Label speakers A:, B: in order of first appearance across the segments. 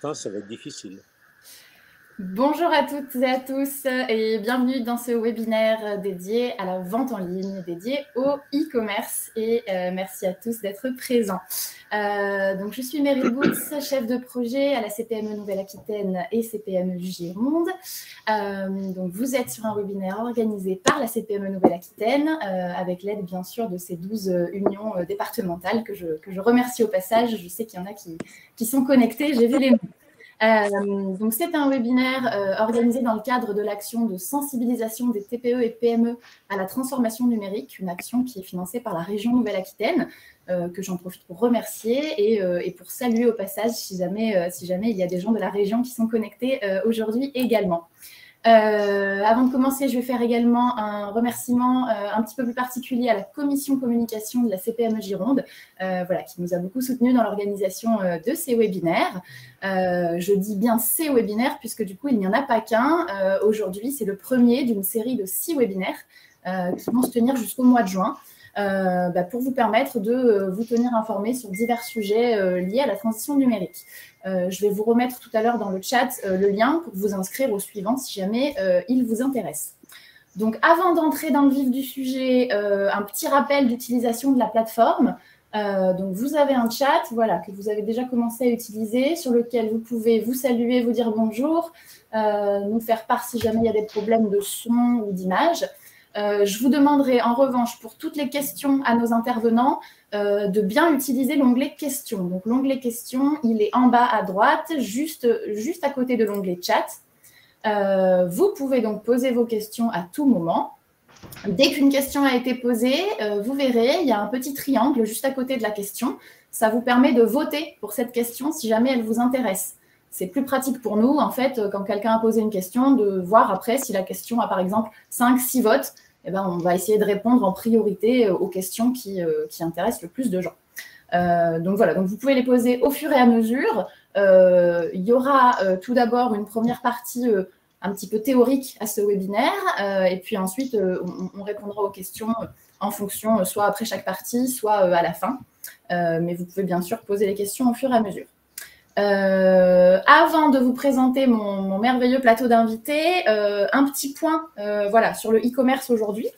A: certains, ça va être difficile.
B: Bonjour à toutes et à tous et bienvenue dans ce webinaire dédié à la vente en ligne, dédié au e-commerce et merci à tous d'être présents. Donc je suis Meryl Boots, chef de projet à la CPME Nouvelle-Aquitaine et CPME Gironde. Donc vous êtes sur un webinaire organisé par la CPME Nouvelle-Aquitaine avec l'aide bien sûr de ces 12 unions départementales que je remercie au passage. Je sais qu'il y en a qui sont connectés, j'ai vu les noms. Donc c'est un webinaire organisé dans le cadre de l'action de sensibilisation des TPE et PME à la transformation numérique, une action qui est financée par la région Nouvelle-Aquitaine, que j'en profite pour remercier et pour saluer au passage si jamais il y a des gens de la région qui sont connectés aujourd'hui également. Avant de commencer, je vais faire également un remerciement un petit peu plus particulier à la commission communication de la CPME Gironde, qui nous a beaucoup soutenus dans l'organisation de ces webinaires. Je dis bien ces webinaires puisque du coup, il n'y en a pas qu'un. Aujourd'hui, c'est le premier d'une série de 6 webinaires qui vont se tenir jusqu'au mois de juin. Pour vous permettre de vous tenir informés sur divers sujets liés à la transition numérique. Je vais vous remettre tout à l'heure dans le chat le lien pour vous inscrire au suivant si jamais il vous intéresse. Donc, avant d'entrer dans le vif du sujet, un petit rappel d'utilisation de la plateforme. Donc, vous avez un chat que vous avez déjà commencé à utiliser, sur lequel vous pouvez vous saluer, vous dire bonjour, nous faire part si jamais il y a des problèmes de son ou d'image. Je vous demanderai en revanche pour toutes les questions à nos intervenants de bien utiliser l'onglet questions. Donc l'onglet questions, il est en bas à droite, juste à côté de l'onglet chat. Vous pouvez donc poser vos questions à tout moment. Dès qu'une question a été posée, vous verrez, il y a un petit triangle juste à côté de la question. Ça vous permet de voter pour cette question si jamais elle vous intéresse. C'est plus pratique pour nous, en fait, quand quelqu'un a posé une question, de voir après si la question a, par exemple, 5-6 votes. Eh ben, on va essayer de répondre en priorité aux questions qui intéressent le plus de gens. Donc voilà, donc vous pouvez les poser au fur et à mesure. Il y aura tout d'abord une première partie un petit peu théorique à ce webinaire, et puis ensuite, on répondra aux questions en fonction, soit après chaque partie, soit à la fin. Mais vous pouvez bien sûr poser les questions au fur et à mesure. Avant de vous présenter mon merveilleux plateau d'invités, un petit point sur le e-commerce aujourd'hui.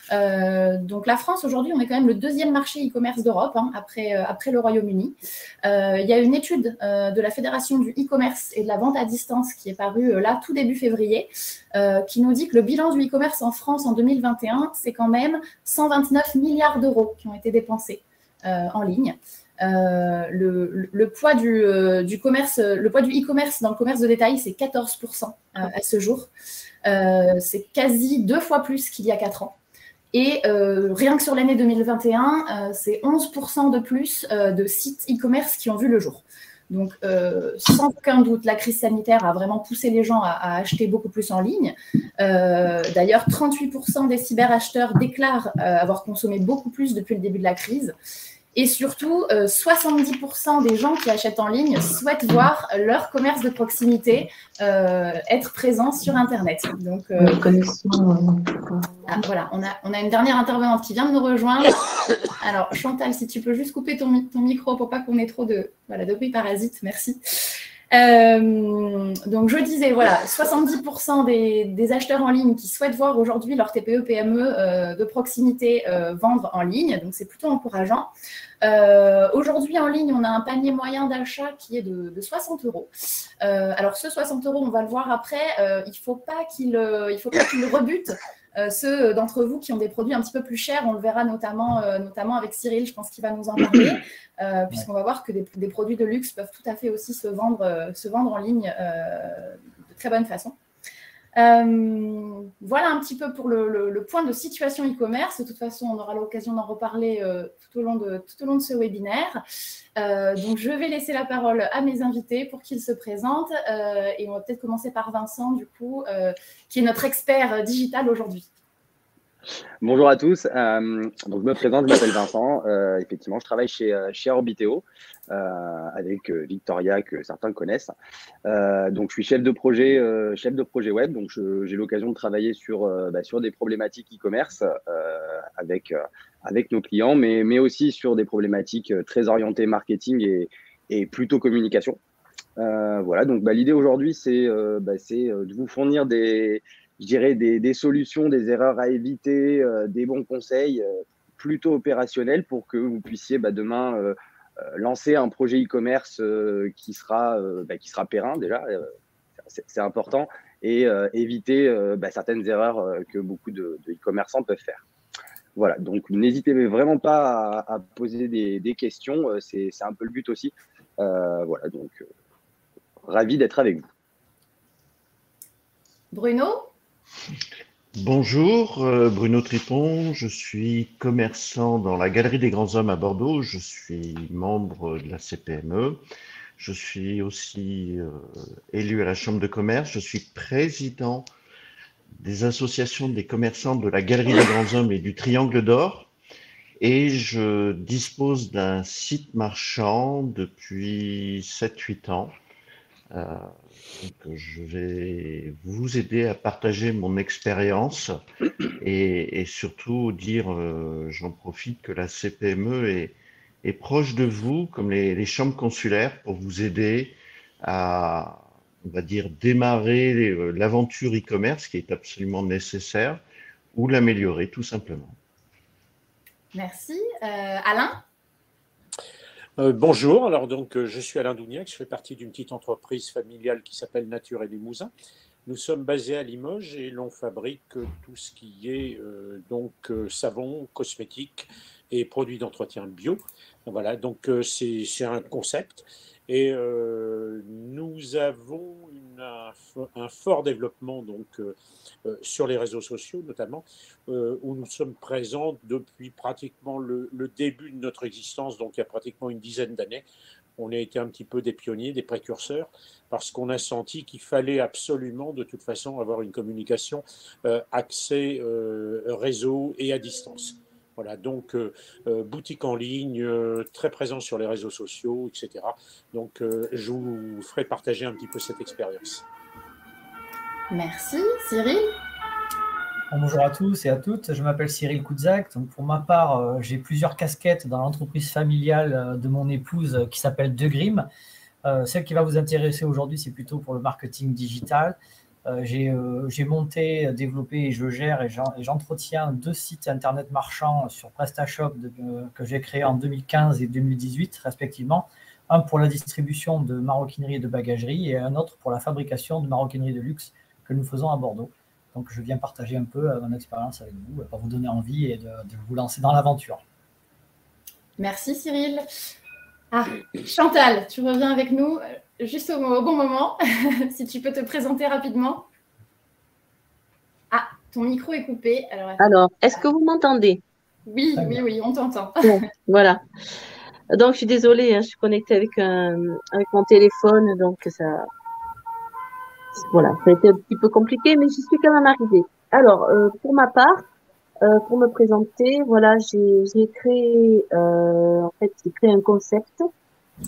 B: Donc la France aujourd'hui, on est quand même le deuxième marché e-commerce d'Europe, après le Royaume-Uni. Il y a une étude de la Fédération du e-commerce et de la vente à distance qui est parue là tout début février, qui nous dit que le bilan du e-commerce en France en 2021, c'est quand même 129 milliards d'euros qui ont été dépensés en ligne. Le poids du commerce, le poids du e-commerce dans le commerce de détail, c'est 14% à ce jour. C'est quasi 2 fois plus qu'il y a 4 ans. Et rien que sur l'année 2021, c'est 11% de plus de sites e-commerce qui ont vu le jour. Donc, sans aucun doute, la crise sanitaire a vraiment poussé les gens à acheter beaucoup plus en ligne. D'ailleurs, 38% des cyberacheteurs déclarent avoir consommé beaucoup plus depuis le début de la crise. Et surtout, 70% des gens qui achètent en ligne souhaitent voir leur commerce de proximité être présent sur Internet. Donc, voilà, on a une dernière intervenante qui vient de nous rejoindre. Alors, Chantal, si tu peux juste couper ton micro pour pas qu'on ait trop de bruit parasite, merci. Donc, je disais, 70% des acheteurs en ligne qui souhaitent voir aujourd'hui leur TPE-PME de proximité vendre en ligne, donc c'est plutôt encourageant. Aujourd'hui, en ligne, on a un panier moyen d'achat qui est de 60 €. Alors, ce 60 €, on va le voir après, il ne faut pas qu'il le rebute. Ceux d'entre vous qui ont des produits un petit peu plus chers, on le verra notamment avec Cyril, je pense qu'il va nous en parler, puisqu'on va voir que des produits de luxe peuvent tout à fait aussi se vendre en ligne de très bonne façon. Voilà un petit peu pour le point de situation e-commerce. De toute façon, on aura l'occasion d'en reparler tout au long de ce webinaire. Donc, je vais laisser la parole à mes invités pour qu'ils se présentent. Et on va peut-être commencer par Vincent, du coup, qui est notre expert digital aujourd'hui.
C: Bonjour à tous. Donc, je me présente, je m'appelle Vincent. Effectivement, je travaille chez Orbiteo avec Victoria, que certains connaissent. Donc, je suis chef de projet web. Donc, j'ai l'occasion de travailler sur des problématiques e-commerce avec nos clients, mais aussi sur des problématiques très orientées marketing et plutôt communication. Voilà, donc l'idée aujourd'hui, c'est de vous fournir je dirais des solutions, des erreurs à éviter, des bons conseils plutôt opérationnels pour que vous puissiez demain lancer un projet e-commerce qui sera périn déjà, c'est important, et éviter certaines erreurs que beaucoup de e-commerçants peuvent faire. Voilà, donc n'hésitez vraiment pas à poser des questions, c'est un peu le but aussi. Voilà, donc ravi d'être avec vous.
B: Bruno?
A: Bonjour, Bruno Tripon, je suis commerçant dans la Galerie des Grands Hommes à Bordeaux, je suis membre de la CPME, je suis aussi élu à la Chambre de commerce, je suis président des associations des commerçants de la Galerie des Grands Hommes et du Triangle d'Or, et je dispose d'un site marchand depuis 7-8 ans. Donc je vais vous aider à partager mon expérience et surtout dire, j'en profite, que la CPME est proche de vous, comme les chambres consulaires, pour vous aider à, on va dire, démarrer l'aventure e-commerce qui est absolument nécessaire ou l'améliorer tout simplement.
B: Merci. Alain?
D: Bonjour, alors donc je suis Alain Douniac, je fais partie d'une petite entreprise familiale qui s'appelle Nature et Limousin. Nous sommes basés à Limoges et l'on fabrique tout ce qui est savon, cosmétiques et produits d'entretien bio. Voilà, donc c'est un concept et nous avons un fort développement sur les réseaux sociaux notamment, où nous sommes présents depuis pratiquement le début de notre existence, donc il y a pratiquement une dizaine d'années. On a été un petit peu des pionniers, des précurseurs, parce qu'on a senti qu'il fallait absolument, de toute façon, avoir une communication axée réseau et à distance. Voilà, donc boutique en ligne, très présent sur les réseaux sociaux, etc. Donc je vous ferai partager un petit peu cette expérience.
B: Merci. Cyril?
E: Bonjour à tous et à toutes, je m'appelle Cyril Kouzak. Donc pour ma part, j'ai plusieurs casquettes dans l'entreprise familiale de mon épouse qui s'appelle De Grim. Celle qui va vous intéresser aujourd'hui, c'est plutôt pour le marketing digital. J'ai monté, développé et je gère et j'entretiens 2 sites internet marchands sur PrestaShop que j'ai créés en 2015 et 2018 respectivement. Un pour la distribution de maroquinerie et de bagagerie et un autre pour la fabrication de maroquinerie de luxe que nous faisons à Bordeaux. Donc, je viens partager un peu mon expérience avec vous pour vous donner envie et de vous lancer dans l'aventure.
B: Merci Cyril. Ah, Chantal, tu reviens avec nous juste au bon moment. Si tu peux te présenter rapidement. Ah, ton micro est coupé.
F: Alors, est-ce que vous m'entendez?
B: Oui, on t'entend.
F: Bon, voilà. Donc, je suis désolée, hein, je suis connectée avec mon téléphone, donc ça... Voilà, ça a été un petit peu compliqué, mais j'y suis quand même arrivée. Alors, pour ma part, pour me présenter, voilà, j'ai créé un concept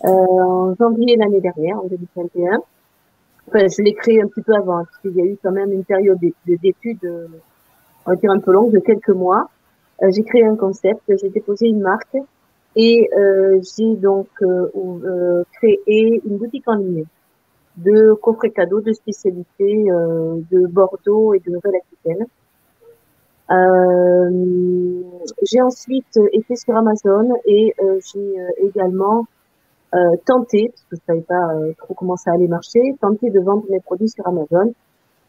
F: en janvier l'année dernière, en 2021. Enfin, je l'ai créé un petit peu avant, parce qu'il y a eu quand même une période d'études, on va dire un peu longue, de quelques mois. J'ai créé un concept, j'ai déposé une marque et j'ai donc créé une boutique en ligne de coffrets cadeaux de spécialité de Bordeaux et de Nouvelle-Aquitaine. J'ai ensuite été sur Amazon et j'ai également tenté, parce que je savais pas trop comment ça allait marcher, tenté de vendre mes produits sur Amazon.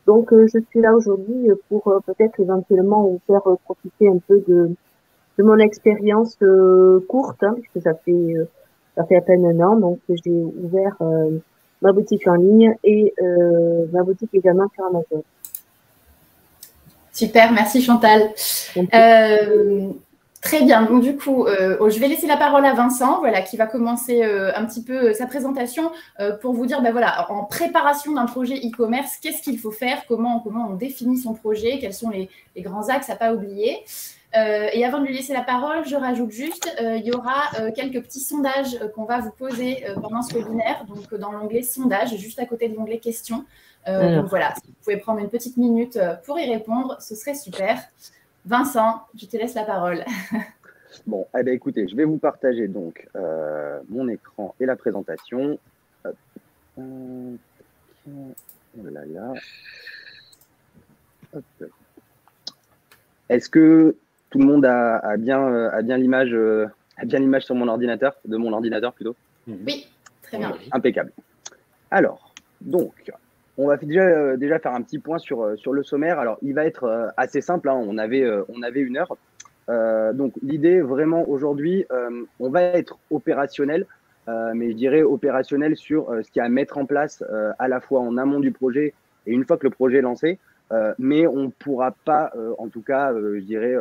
F: Donc je suis là aujourd'hui pour peut-être éventuellement vous faire profiter un peu de mon expérience courte, hein, puisque ça fait à peine un an. Donc j'ai ouvert ma boutique en ligne et ma boutique également sur Amazon.
B: Super, merci Chantal. Très bien, donc du coup, je vais laisser la parole à Vincent, voilà, qui va commencer un petit peu sa présentation pour vous dire, voilà, en préparation d'un projet e-commerce, qu'est-ce qu'il faut faire, comment on définit son projet, quels sont les grands axes à ne pas oublier. Et avant de lui laisser la parole, je rajoute juste, il y aura quelques petits sondages qu'on va vous poser pendant ce webinaire, donc dans l'onglet sondage, juste à côté de l'onglet questions. Donc voilà, si vous pouvez prendre une petite minute pour y répondre, ce serait super. Vincent, je te laisse la parole.
C: Bon, eh bien, écoutez, je vais vous partager donc mon écran et la présentation. Oh là là. Hop. Est-ce que tout le monde a bien l'image sur mon ordinateur, de mon ordinateur plutôt?
B: Oui, très bien.
C: Impeccable. Alors, donc, on va déjà faire un petit point sur le sommaire. Alors, il va être assez simple, hein. On avait 1 heure. Donc, l'idée, vraiment, aujourd'hui, on va être opérationnel, mais je dirais opérationnel sur ce qu'il y a à mettre en place à la fois en amont du projet et une fois que le projet est lancé. Mais on ne pourra pas, en tout cas, je dirais,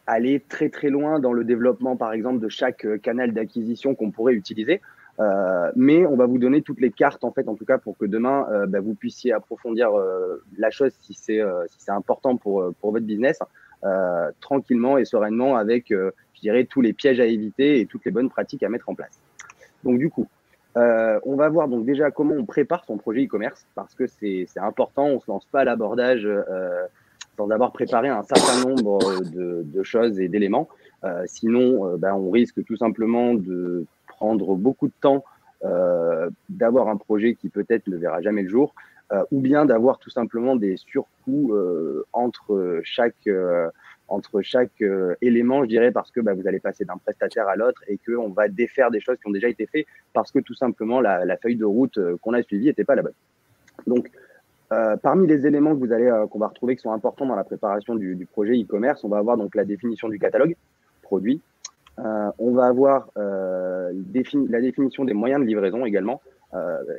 C: aller très, très loin dans le développement, par exemple, de chaque canal d'acquisition qu'on pourrait utiliser. Mais on va vous donner toutes les cartes, en fait, en tout cas, pour que demain, vous puissiez approfondir la chose si c'est important pour votre business, tranquillement et sereinement avec, je dirais, tous les pièges à éviter et toutes les bonnes pratiques à mettre en place. Donc, du coup, on va voir donc déjà comment on prépare son projet e-commerce parce que c'est important. On ne se lance pas à l'abordage sans avoir préparé un certain nombre de choses et d'éléments. Sinon, on risque tout simplement de prendre beaucoup de temps, d'avoir un projet qui peut-être ne verra jamais le jour, ou bien d'avoir tout simplement des surcoûts entre chaque élément, je dirais, parce que vous allez passer d'un prestataire à l'autre et qu'on va défaire des choses qui ont déjà été faites parce que tout simplement la feuille de route qu'on a suivie n'était pas la bonne. Donc, parmi les éléments qu'on va retrouver qui sont importants dans la préparation du projet e-commerce, on va avoir donc la définition du catalogue produit. On va avoir la définition des moyens de livraison également.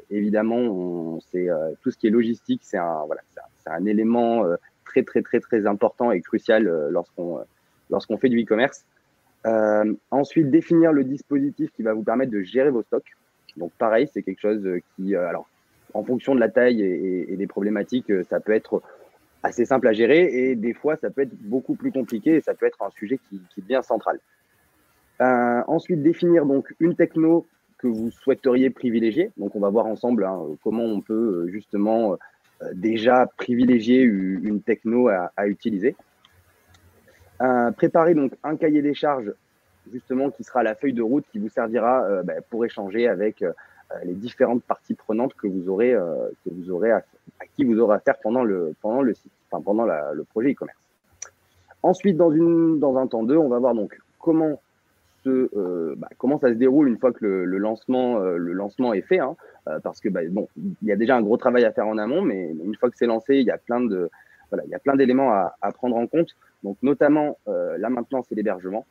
C: Évidemment, c'est tout ce qui est logistique, c'est un élément très, très, très, très important et crucial lorsqu'on fait du e-commerce. Ensuite, définir le dispositif qui va vous permettre de gérer vos stocks. Donc, pareil, c'est quelque chose qui, alors, en fonction de la taille et des problématiques, ça peut être assez simple à gérer et des fois, ça peut être beaucoup plus compliqué et ça peut être un sujet qui devient central. Ensuite, définir donc une techno que vous souhaiteriez privilégier. Donc, on va voir ensemble comment on peut justement déjà privilégier une techno à utiliser. Préparer donc un cahier des charges justement qui sera la feuille de route qui vous servira pour échanger avec les différentes parties prenantes à qui vous aurez affaire pendant le projet e-commerce. Ensuite, dans un temps 2, on va voir donc comment ça se déroule une fois que le lancement est fait, hein, parce que il y a déjà un gros travail à faire en amont, mais une fois que c'est lancé, il y a plein d'éléments à prendre en compte. Donc notamment la maintenance et l'hébergement,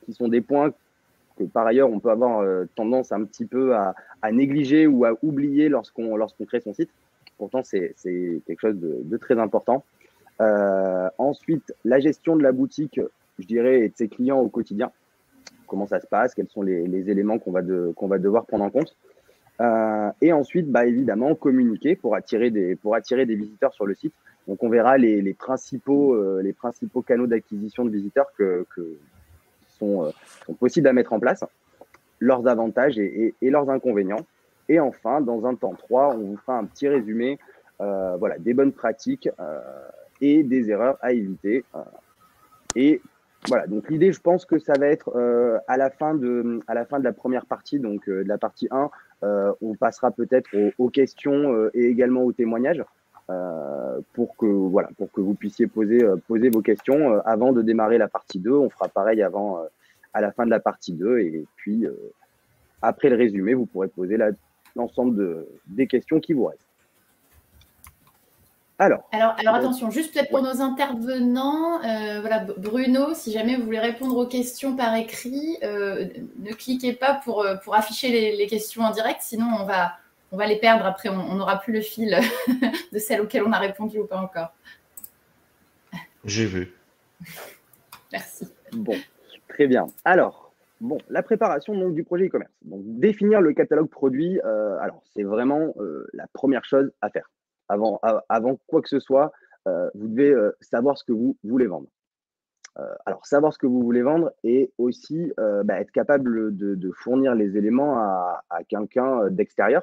C: qui sont des points que par ailleurs on peut avoir tendance un petit peu à négliger ou à oublier lorsqu'on crée son site. Pourtant c'est quelque chose de très important. Ensuite, la gestion de la boutique, je dirais, et de ses clients au quotidien. Comment ça se passe, quels sont les éléments qu'on va devoir prendre en compte. Et ensuite, évidemment, communiquer pour attirer des visiteurs sur le site. Donc, on verra les principaux canaux d'acquisition de visiteurs qui sont possibles à mettre en place, leurs avantages et leurs inconvénients. Et enfin, dans un temps 3, on vous fera un petit résumé des bonnes pratiques et des erreurs à éviter. Et voilà, donc l'idée, je pense que ça va être à la fin de la première partie, donc de la partie 1, on passera peut-être aux questions et également aux témoignages pour que vous puissiez poser vos questions avant de démarrer la partie 2. On fera pareil à la fin de la partie 2 et puis après le résumé, vous pourrez poser l'ensemble des questions qui vous restent. Alors,
B: attention, juste peut-être pour nos intervenants, Bruno, si jamais vous voulez répondre aux questions par écrit, ne cliquez pas pour afficher les questions en direct, sinon on va les perdre après, on n'aura plus le fil de celles auxquelles on a répondu ou pas encore.
A: J'ai vu.
B: Merci.
C: Bon, très bien. Alors, la préparation donc, du projet e-commerce. Donc, définir le catalogue produit, c'est vraiment la première chose à faire. Avant quoi que ce soit, vous devez savoir ce que vous voulez vendre. Alors, savoir ce que vous voulez vendre et aussi être capable de fournir les éléments à quelqu'un d'extérieur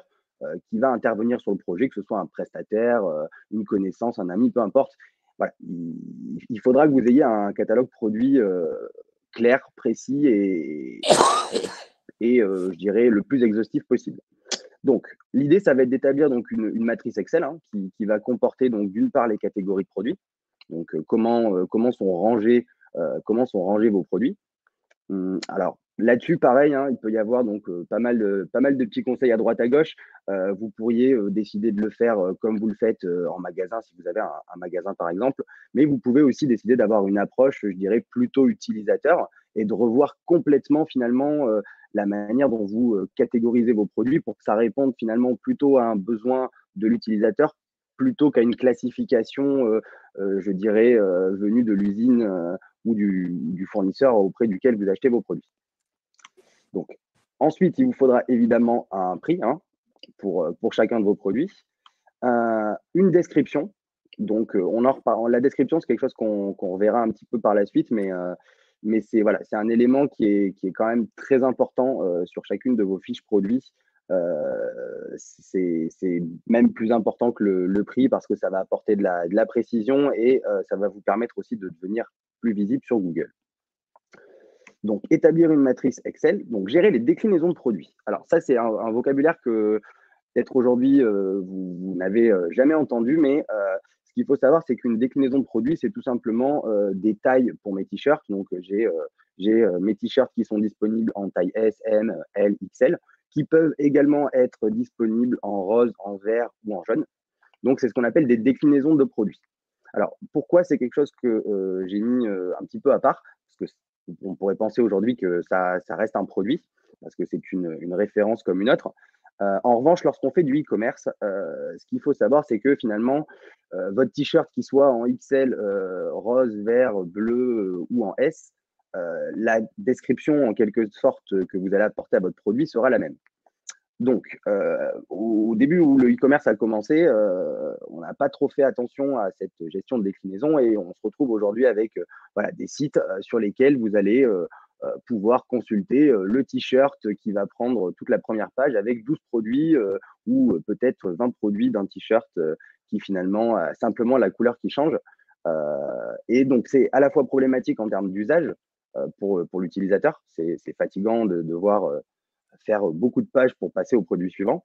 C: qui va intervenir sur le projet, que ce soit un prestataire, une connaissance, un ami, peu importe. Voilà, il faudra que vous ayez un catalogue produit clair, précis et je dirais le plus exhaustif possible. Donc, l'idée, ça va être d'établir donc une matrice Excel hein, qui va comporter donc d'une part les catégories de produits, donc comment sont rangés vos produits. Alors là-dessus, pareil, hein, il peut y avoir donc pas mal de petits conseils à droite à gauche. Vous pourriez décider de le faire comme vous le faites en magasin, si vous avez un magasin par exemple, mais vous pouvez aussi décider d'avoir une approche, je dirais, plutôt utilisateur et de revoir complètement finalement la manière dont vous catégorisez vos produits pour que ça réponde finalement plutôt à un besoin de l'utilisateur plutôt qu'à une classification, je dirais, venue de l'usine ou du fournisseur auprès duquel vous achetez vos produits. Donc, ensuite, il vous faudra évidemment un prix hein, pour chacun de vos produits, une description. Donc, la description, c'est quelque chose qu'on reverra un petit peu par la suite, mais c'est voilà, un élément qui est quand même très important sur chacune de vos fiches produits. C'est même plus important que le prix parce que ça va apporter de la précision et ça va vous permettre aussi de devenir plus visible sur Google. Donc, établir une matrice Excel, donc gérer les déclinaisons de produits. Alors, ça, c'est un vocabulaire que peut-être aujourd'hui, vous n'avez jamais entendu, mais ce qu'il faut savoir, c'est qu'une déclinaison de produits, c'est tout simplement des tailles pour mes t-shirts. Donc, j'ai mes t-shirts qui sont disponibles en taille S, M, L, XL, qui peuvent également être disponibles en rose, en vert ou en jaune. Donc, c'est ce qu'on appelle des déclinaisons de produits. Alors, pourquoi c'est quelque chose que j'ai mis un petit peu à part? Parce que on pourrait penser aujourd'hui que ça reste un produit, parce que c'est une référence comme une autre. En revanche, lorsqu'on fait du e-commerce, ce qu'il faut savoir, c'est que finalement, votre t-shirt, qui soit en XL, rose, vert, bleu ou en S, la description en quelque sorte que vous allez apporter à votre produit sera la même. Donc, au début où le e-commerce a commencé, on n'a pas trop fait attention à cette gestion de déclinaison et on se retrouve aujourd'hui avec voilà, des sites sur lesquels vous allez pouvoir consulter le t-shirt qui va prendre toute la première page avec 12 produits ou peut-être 20 produits d'un t-shirt qui finalement a simplement la couleur qui change. Et donc, c'est à la fois problématique en termes d'usage pour l'utilisateur. C'est fatigant de devoir faire beaucoup de pages pour passer au produit suivant,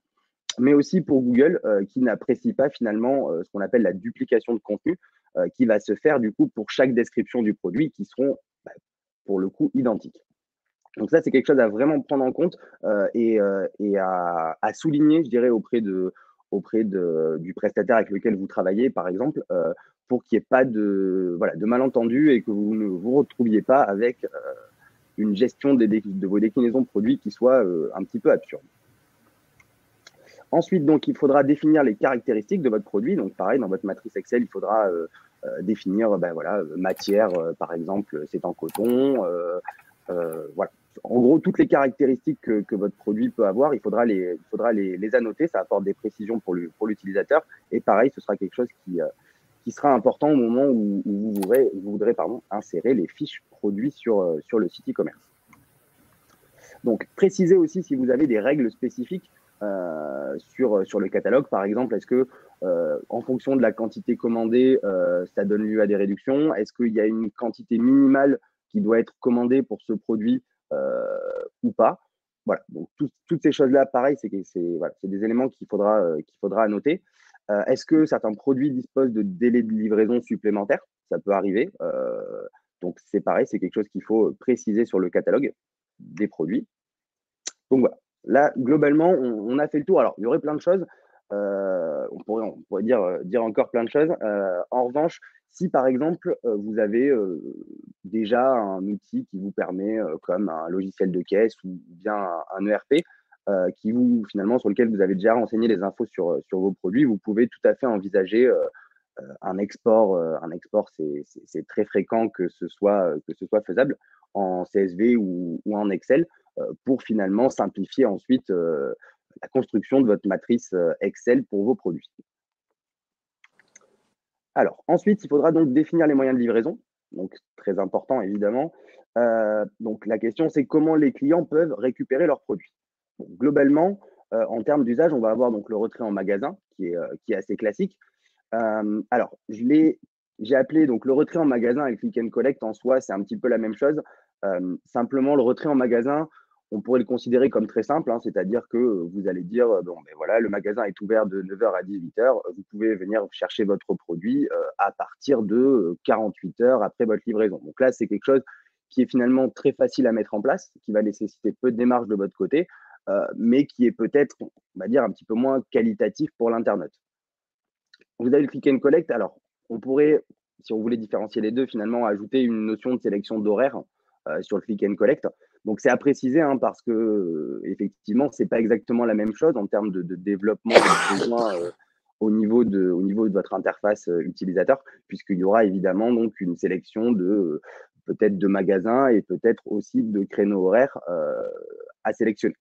C: mais aussi pour Google qui n'apprécie pas finalement ce qu'on appelle la duplication de contenu qui va se faire du coup pour chaque description du produit qui seront pour le coup identiques. Donc ça, c'est quelque chose à vraiment prendre en compte et à souligner, je dirais, auprès du prestataire avec lequel vous travaillez, par exemple, pour qu'il n'y ait pas de malentendus et que vous ne vous retrouviez pas avec une gestion de vos déclinaisons de produits qui soit un petit peu absurde. Ensuite, donc, il faudra définir les caractéristiques de votre produit. Donc, pareil, dans votre matrice Excel, il faudra définir, matière, par exemple, c'est en coton. Voilà. En gros, toutes les caractéristiques que votre produit peut avoir, il faudra les annoter. Ça apporte des précisions pour l'utilisateur. Et pareil, ce sera quelque chose qui sera important au moment où vous voudrez insérer les fiches produits sur le site e-commerce. Donc, précisez aussi si vous avez des règles spécifiques sur le catalogue, par exemple. Est-ce que, en fonction de la quantité commandée, ça donne lieu à des réductions? Est-ce qu'il y a une quantité minimale qui doit être commandée pour ce produit ou pas? Voilà. Donc, toutes ces choses-là, pareil, c'est des éléments qu'il faudra annoter. Est-ce que certains produits disposent de délais de livraison supplémentaires? Ça peut arriver. Donc, c'est pareil, c'est quelque chose qu'il faut préciser sur le catalogue des produits. Donc, voilà. Là, globalement, on a fait le tour. Alors, il y aurait plein de choses. On pourrait dire encore plein de choses. En revanche, si par exemple, vous avez déjà un outil qui vous permet, comme un logiciel de caisse ou bien un ERP, sur lequel vous avez déjà renseigné les infos sur vos produits, vous pouvez tout à fait envisager un export. Un export, c'est très fréquent que ce soit faisable en CSV ou en Excel pour finalement simplifier ensuite la construction de votre matrice Excel pour vos produits. Alors, ensuite, il faudra donc définir les moyens de livraison. Donc, très important, évidemment. Donc, la question, c'est comment les clients peuvent récupérer leurs produits. Donc, globalement, en termes d'usage, on va avoir donc le retrait en magasin, qui est assez classique. Alors, j'ai appelé donc le retrait en magasin et le click and collect en soi, c'est un petit peu la même chose. Simplement, le retrait en magasin, on pourrait le considérer comme très simple, hein, c'est-à-dire que vous allez dire, bon, ben voilà, le magasin est ouvert de 9h à 18h, vous pouvez venir chercher votre produit à partir de 48 heures après votre livraison. Donc là, c'est quelque chose qui est finalement très facile à mettre en place, qui va nécessiter peu de démarches de votre côté, mais qui est peut-être, on va dire, un petit peu moins qualitatif pour l'internaute. Vous avez le click and collect. Alors, on pourrait, si on voulait différencier les deux, finalement, ajouter une notion de sélection d'horaire sur le click and collect. Donc, c'est à préciser hein, parce que, effectivement, ce n'est pas exactement la même chose en termes de développement de besoin au niveau de votre interface utilisateur, puisqu'il y aura évidemment donc une sélection de peut-être de magasins et peut-être aussi de créneaux horaires à sélectionner.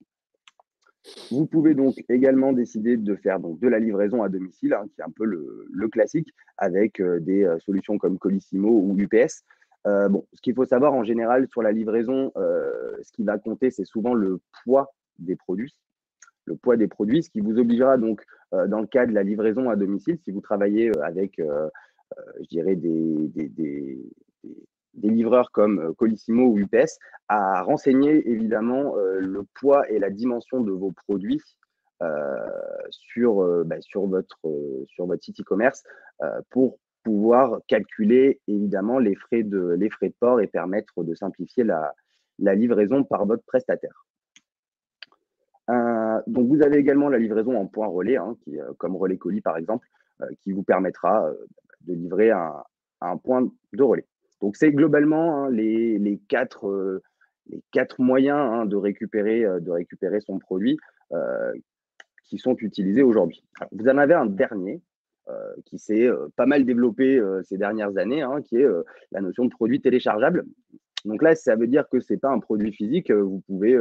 C: Vous pouvez donc également décider de faire donc, de la livraison à domicile, hein, qui est un peu le classique, avec des solutions comme Colissimo ou UPS. Bon, ce qu'il faut savoir en général sur la livraison, ce qui va compter, c'est souvent le poids des produits. Le poids des produits, ce qui vous obligera donc, dans le cas de la livraison à domicile, si vous travaillez avec, je dirais, des livreurs comme Colissimo ou UPS, à renseigner évidemment le poids et la dimension de vos produits sur votre site e-commerce pour pouvoir calculer évidemment les frais de port et permettre de simplifier la livraison par votre prestataire. Donc, vous avez également la livraison en point relais, hein, comme Relais Colis par exemple, qui vous permettra de livrer à un point de relais. Donc, c'est globalement hein, les quatre moyens hein, de récupérer son produit qui sont utilisés aujourd'hui. Vous en avez un dernier qui s'est pas mal développé ces dernières années, hein, qui est la notion de produit téléchargeable. Donc là, ça veut dire que ce n'est pas un produit physique. Vous pouvez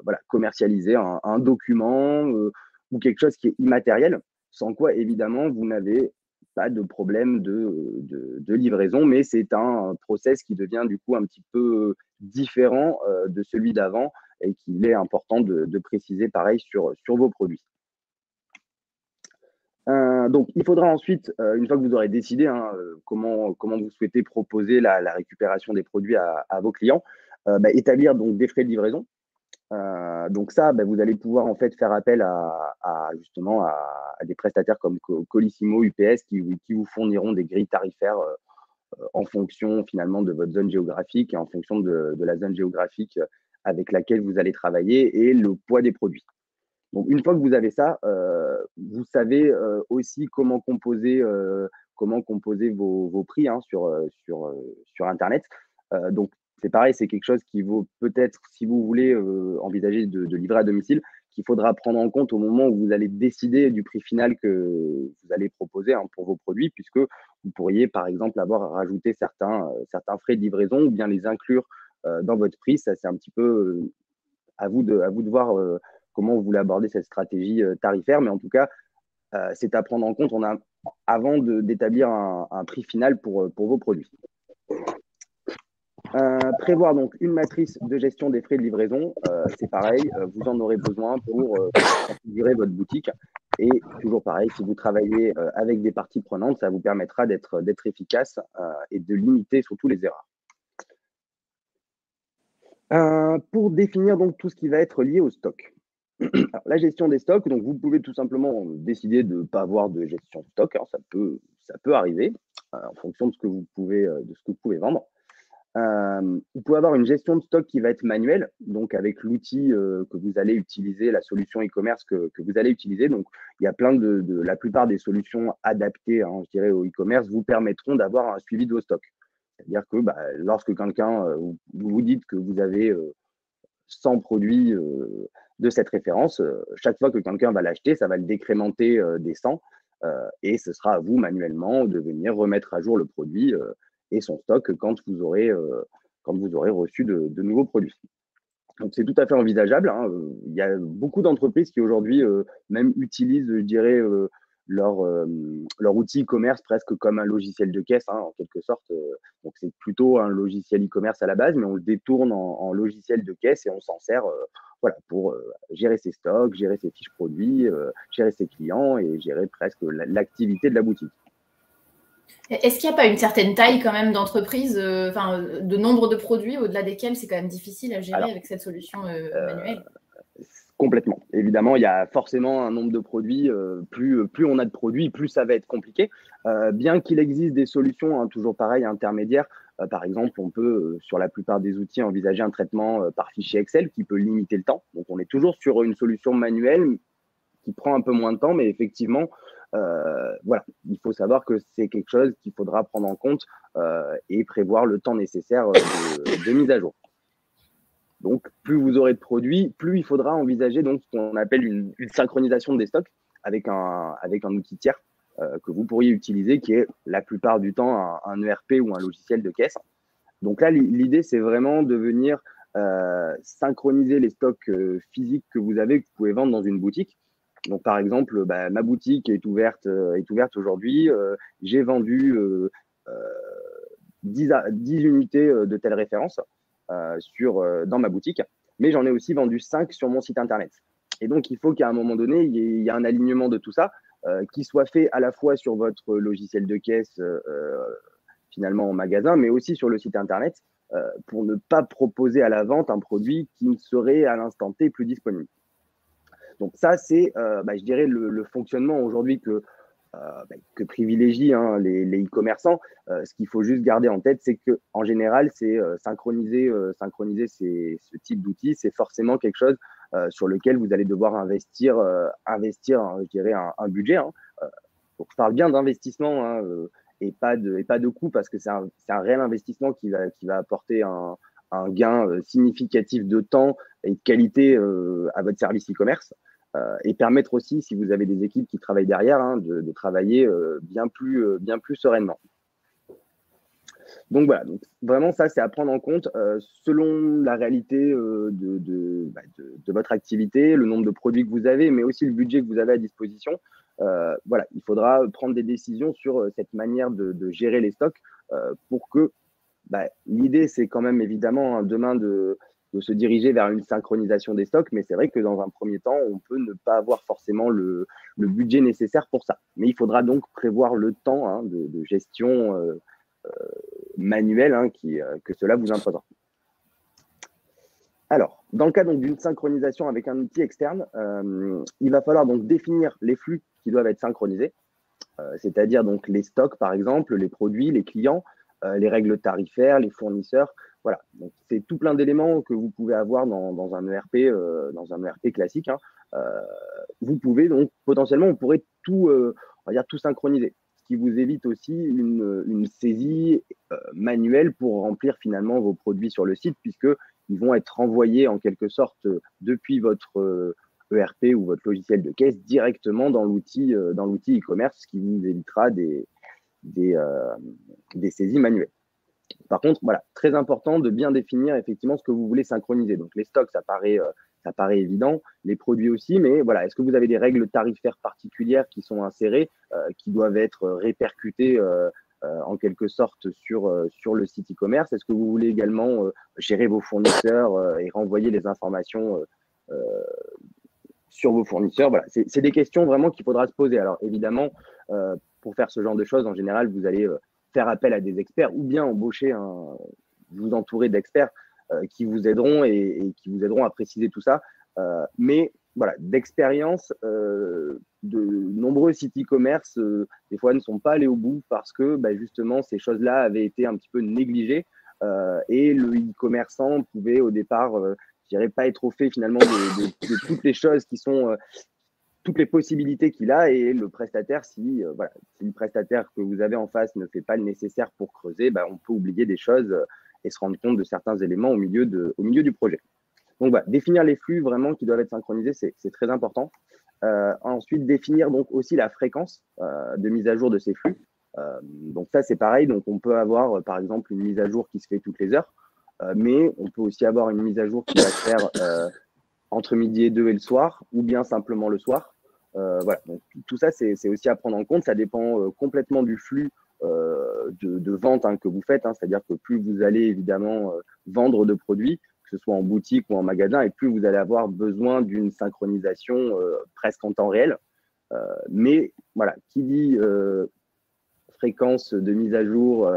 C: voilà, commercialiser un document ou quelque chose qui est immatériel, sans quoi, évidemment, vous n'avez pas de problème de livraison, mais c'est un process qui devient du coup un petit peu différent de celui d'avant et qu'il est important de préciser pareil sur vos produits. Donc, il faudra ensuite, une fois que vous aurez décidé hein, comment vous souhaitez proposer la récupération des produits à vos clients, établir donc des frais de livraison. Donc ça, vous allez pouvoir en fait faire appel justement à des prestataires comme Colissimo, UPS qui vous fourniront des grilles tarifaires en fonction finalement de votre zone géographique et en fonction de la zone géographique avec laquelle vous allez travailler et le poids des produits. Donc, une fois que vous avez ça, vous savez aussi comment composer vos prix hein, sur Internet. Donc, c'est pareil, c'est quelque chose qui vaut peut-être, si vous voulez envisager de livrer à domicile, qu'il faudra prendre en compte au moment où vous allez décider du prix final que vous allez proposer hein, pour vos produits, puisque vous pourriez, par exemple, avoir rajouté certains frais de livraison ou bien les inclure dans votre prix. Ça, c'est un petit peu à vous de voir comment vous voulez aborder cette stratégie tarifaire. Mais en tout cas, c'est à prendre en compte avant d'établir un prix final pour vos produits. Prévoir donc une matrice de gestion des frais de livraison, c'est pareil, vous en aurez besoin pour configurer votre boutique. Et toujours pareil, si vous travaillez avec des parties prenantes, ça vous permettra d'être efficace et de limiter surtout les erreurs. Pour définir donc tout ce qui va être lié au stock. Alors, la gestion des stocks, donc vous pouvez tout simplement décider de ne pas avoir de gestion de stock, hein, ça peut arriver en fonction de ce que vous pouvez vendre. Vous pouvez avoir une gestion de stock qui va être manuelle, donc avec l'outil que vous allez utiliser, la solution e-commerce que vous allez utiliser. Donc, il y a la plupart des solutions adaptées, hein, je dirais, au e-commerce vous permettront d'avoir un suivi de vos stocks. C'est-à-dire que lorsque quelqu'un, vous dites que vous avez 100 produits de cette référence, chaque fois que quelqu'un va l'acheter, ça va le décrémenter des 100 et ce sera à vous manuellement de venir remettre à jour le produit et son stock quand vous aurez reçu de nouveaux produits. Donc, c'est tout à fait envisageable. Hein. Il y a beaucoup d'entreprises qui aujourd'hui même utilisent, je dirais, leur outil e-commerce presque comme un logiciel de caisse, hein, en quelque sorte. Donc, c'est plutôt un logiciel e-commerce à la base, mais on le détourne en logiciel de caisse et on s'en sert pour gérer ses stocks, gérer ses fiches produits, gérer ses clients et gérer presque l'activité de la boutique.
B: Est-ce qu'il n'y a pas une certaine taille quand même d'entreprise, de nombre de produits au-delà desquels c'est quand même difficile à gérer avec cette solution manuelle?
C: Complètement. Évidemment, il y a forcément un nombre de produits. Plus on a de produits, plus ça va être compliqué. Bien qu'il existe des solutions, hein, toujours pareil, intermédiaires. Par exemple, on peut, sur la plupart des outils, envisager un traitement par fichier Excel qui peut limiter le temps. Donc, on est toujours sur une solution manuelle qui prend un peu moins de temps, mais effectivement, voilà, il faut savoir que c'est quelque chose qu'il faudra prendre en compte et prévoir le temps nécessaire de mise à jour. Donc, plus vous aurez de produits, plus il faudra envisager donc, ce qu'on appelle une synchronisation des stocks avec un outil tiers que vous pourriez utiliser, qui est la plupart du temps un ERP ou un logiciel de caisse. Donc là, l'idée, c'est vraiment de venir synchroniser les stocks physiques que vous avez, que vous pouvez vendre dans une boutique. Donc, par exemple, ma boutique est ouverte aujourd'hui. J'ai vendu 10 unités de telle référence dans ma boutique, mais j'en ai aussi vendu 5 sur mon site internet. Et donc, il faut qu'à un moment donné, il y ait un alignement de tout ça qui soit fait à la fois sur votre logiciel de caisse, finalement en magasin, mais aussi sur le site internet pour ne pas proposer à la vente un produit qui ne serait à l'instant T plus disponible. Donc ça, c'est, je dirais, le fonctionnement aujourd'hui que privilégient les e-commerçants. Ce qu'il faut juste garder en tête, c'est qu'en général, c'est synchroniser ce type d'outils, c'est forcément quelque chose sur lequel vous allez devoir investir je dirais, un budget. Donc, je parle bien d'investissement et pas de coût, parce que c'est un réel investissement qui va apporter un gain significatif de temps et de qualité à votre service e-commerce. Et permettre aussi, si vous avez des équipes qui travaillent derrière, de travailler bien plus sereinement. Donc voilà, donc vraiment ça, c'est à prendre en compte selon la réalité de votre activité, le nombre de produits que vous avez, mais aussi le budget que vous avez à disposition. Voilà, il faudra prendre des décisions sur cette manière de gérer les stocks pour que l'idée, c'est quand même évidemment demain de se diriger vers une synchronisation des stocks, mais c'est vrai que dans un premier temps, on peut ne pas avoir forcément le budget nécessaire pour ça. Mais il faudra donc prévoir le temps de gestion manuelle que cela vous imposera. Alors, dans le cas d'une synchronisation avec un outil externe, il va falloir donc définir les flux qui doivent être synchronisés, c'est-à-dire donc les stocks par exemple, les produits, les clients, les règles tarifaires, les fournisseurs. Voilà, donc c'est tout plein d'éléments que vous pouvez avoir dans un ERP classique. Vous pouvez donc potentiellement, on pourrait tout synchroniser, ce qui vous évite aussi une saisie manuelle pour remplir finalement vos produits sur le site, puisqu'ils vont être renvoyés en quelque sorte depuis votre ERP ou votre logiciel de caisse directement dans l'outil e-commerce, ce qui vous évitera des saisies manuelles. Par contre, voilà, très important de bien définir effectivement ce que vous voulez synchroniser. Donc, les stocks, ça paraît évident, les produits aussi, mais voilà, est-ce que vous avez des règles tarifaires particulières qui sont insérées, qui doivent être répercutées en quelque sorte sur le site e-commerce? Est-ce que vous voulez également gérer vos fournisseurs et renvoyer les informations sur vos fournisseurs? Voilà, c'est des questions vraiment qu'il faudra se poser. Alors, évidemment, pour faire ce genre de choses, en général, vous allez faire appel à des experts ou bien embaucher vous entourer d'experts qui vous aideront et qui vous aideront à préciser tout ça. Mais voilà, d'expérience, de nombreux sites e-commerce, des fois, ne sont pas allés au bout parce que justement, ces choses-là avaient été un petit peu négligées et le e-commerçant pouvait au départ, je dirais, pas être au fait finalement de toutes les choses qui sont toutes les possibilités qu'il a, et le prestataire, si le prestataire que vous avez en face ne fait pas le nécessaire pour creuser, on peut oublier des choses et se rendre compte de certains éléments au milieu du projet. Donc voilà, définir les flux vraiment qui doivent être synchronisés, c'est très important. Ensuite, définir donc aussi la fréquence de mise à jour de ces flux. Donc ça, c'est pareil. Donc on peut avoir par exemple une mise à jour qui se fait toutes les heures, mais on peut aussi avoir une mise à jour qui va se faire entre midi et 2 et le soir, ou bien simplement le soir. Voilà, donc tout ça, c'est aussi à prendre en compte. Ça dépend complètement du flux de vente que vous faites. C'est-à-dire que plus vous allez évidemment vendre de produits, que ce soit en boutique ou en magasin, et plus vous allez avoir besoin d'une synchronisation presque en temps réel. Mais voilà, qui dit fréquence de mise à jour,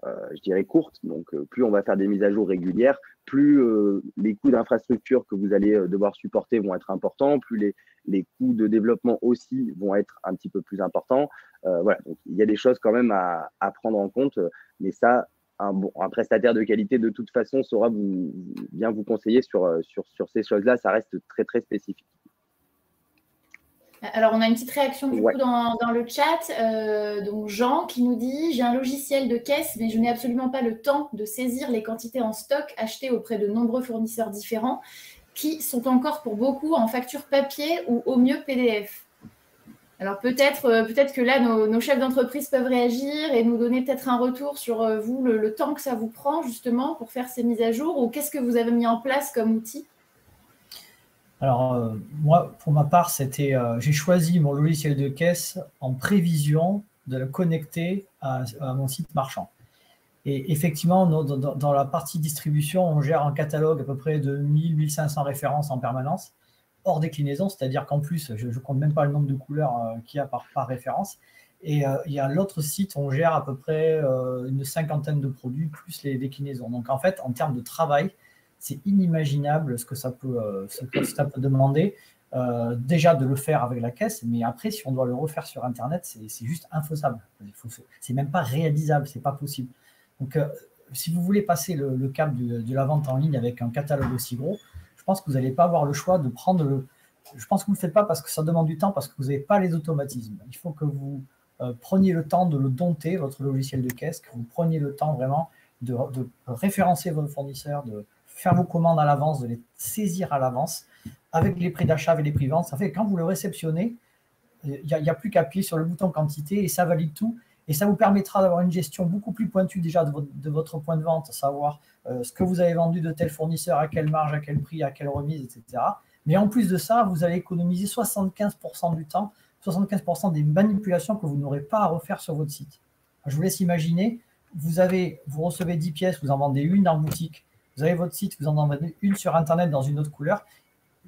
C: je dirais, courte. Donc, plus on va faire des mises à jour régulières, plus les coûts d'infrastructure que vous allez devoir supporter vont être importants, plus les coûts de développement aussi vont être un petit peu plus importants. Voilà, donc il y a des choses quand même à prendre en compte, mais ça, un prestataire de qualité, de toute façon, saura bien vous conseiller sur ces choses-là. Ça reste très, très spécifique.
B: Alors, on a une petite réaction du coup dans le chat. Donc, Jean qui nous dit « J'ai un logiciel de caisse, mais je n'ai absolument pas le temps de saisir les quantités en stock achetées auprès de nombreux fournisseurs différents qui sont encore pour beaucoup en facture papier ou au mieux PDF. » Alors, peut-être que là, nos chefs d'entreprise peuvent réagir et nous donner peut-être un retour sur vous, le temps que ça vous prend justement pour faire ces mises à jour, ou qu'est-ce que vous avez mis en place comme outil?
E: Alors, moi, pour ma part, j'ai choisi mon logiciel de caisse en prévision de le connecter à mon site marchand. Et effectivement, dans la partie distribution, on gère un catalogue à peu près de 1000-1500 références en permanence, hors déclinaison, c'est-à-dire qu'en plus, je ne compte même pas le nombre de couleurs qu'il y a par référence. Et il y a l'autre site, on gère à peu près une cinquantaine de produits, plus les déclinaisons. Donc, en fait, en termes de travail, c'est inimaginable ce que ça peut demander. Déjà de le faire avec la caisse, mais après, si on doit le refaire sur Internet, c'est juste infaisable. C'est même pas réalisable, c'est pas possible. Donc, si vous voulez passer le cap de la vente en ligne avec un catalogue aussi gros, je pense que vous n'allez pas avoir le choix de prendre Je pense que vous ne le faites pas parce que ça demande du temps, parce que vous n'avez pas les automatismes. Il faut que vous preniez le temps de le dompter, votre logiciel de caisse, que vous preniez le temps vraiment de référencer vos fournisseurs, de faire vos commandes à l'avance, de les saisir à l'avance, avec les prix d'achat et les prix de vente. Ça fait que quand vous le réceptionnez, il n'y a plus qu'à appuyer sur le bouton quantité et ça valide tout. Et ça vous permettra d'avoir une gestion beaucoup plus pointue déjà de votre point de vente, savoir ce que vous avez vendu de tel fournisseur, à quelle marge, à quel prix, à quelle remise, etc. Mais en plus de ça, vous allez économiser 75% du temps, 75% des manipulations que vous n'aurez pas à refaire sur votre site. Je vous laisse imaginer, vous recevez 10 pièces, vous en vendez une en boutique, vous avez votre site, vous en vendez une sur Internet dans une autre couleur.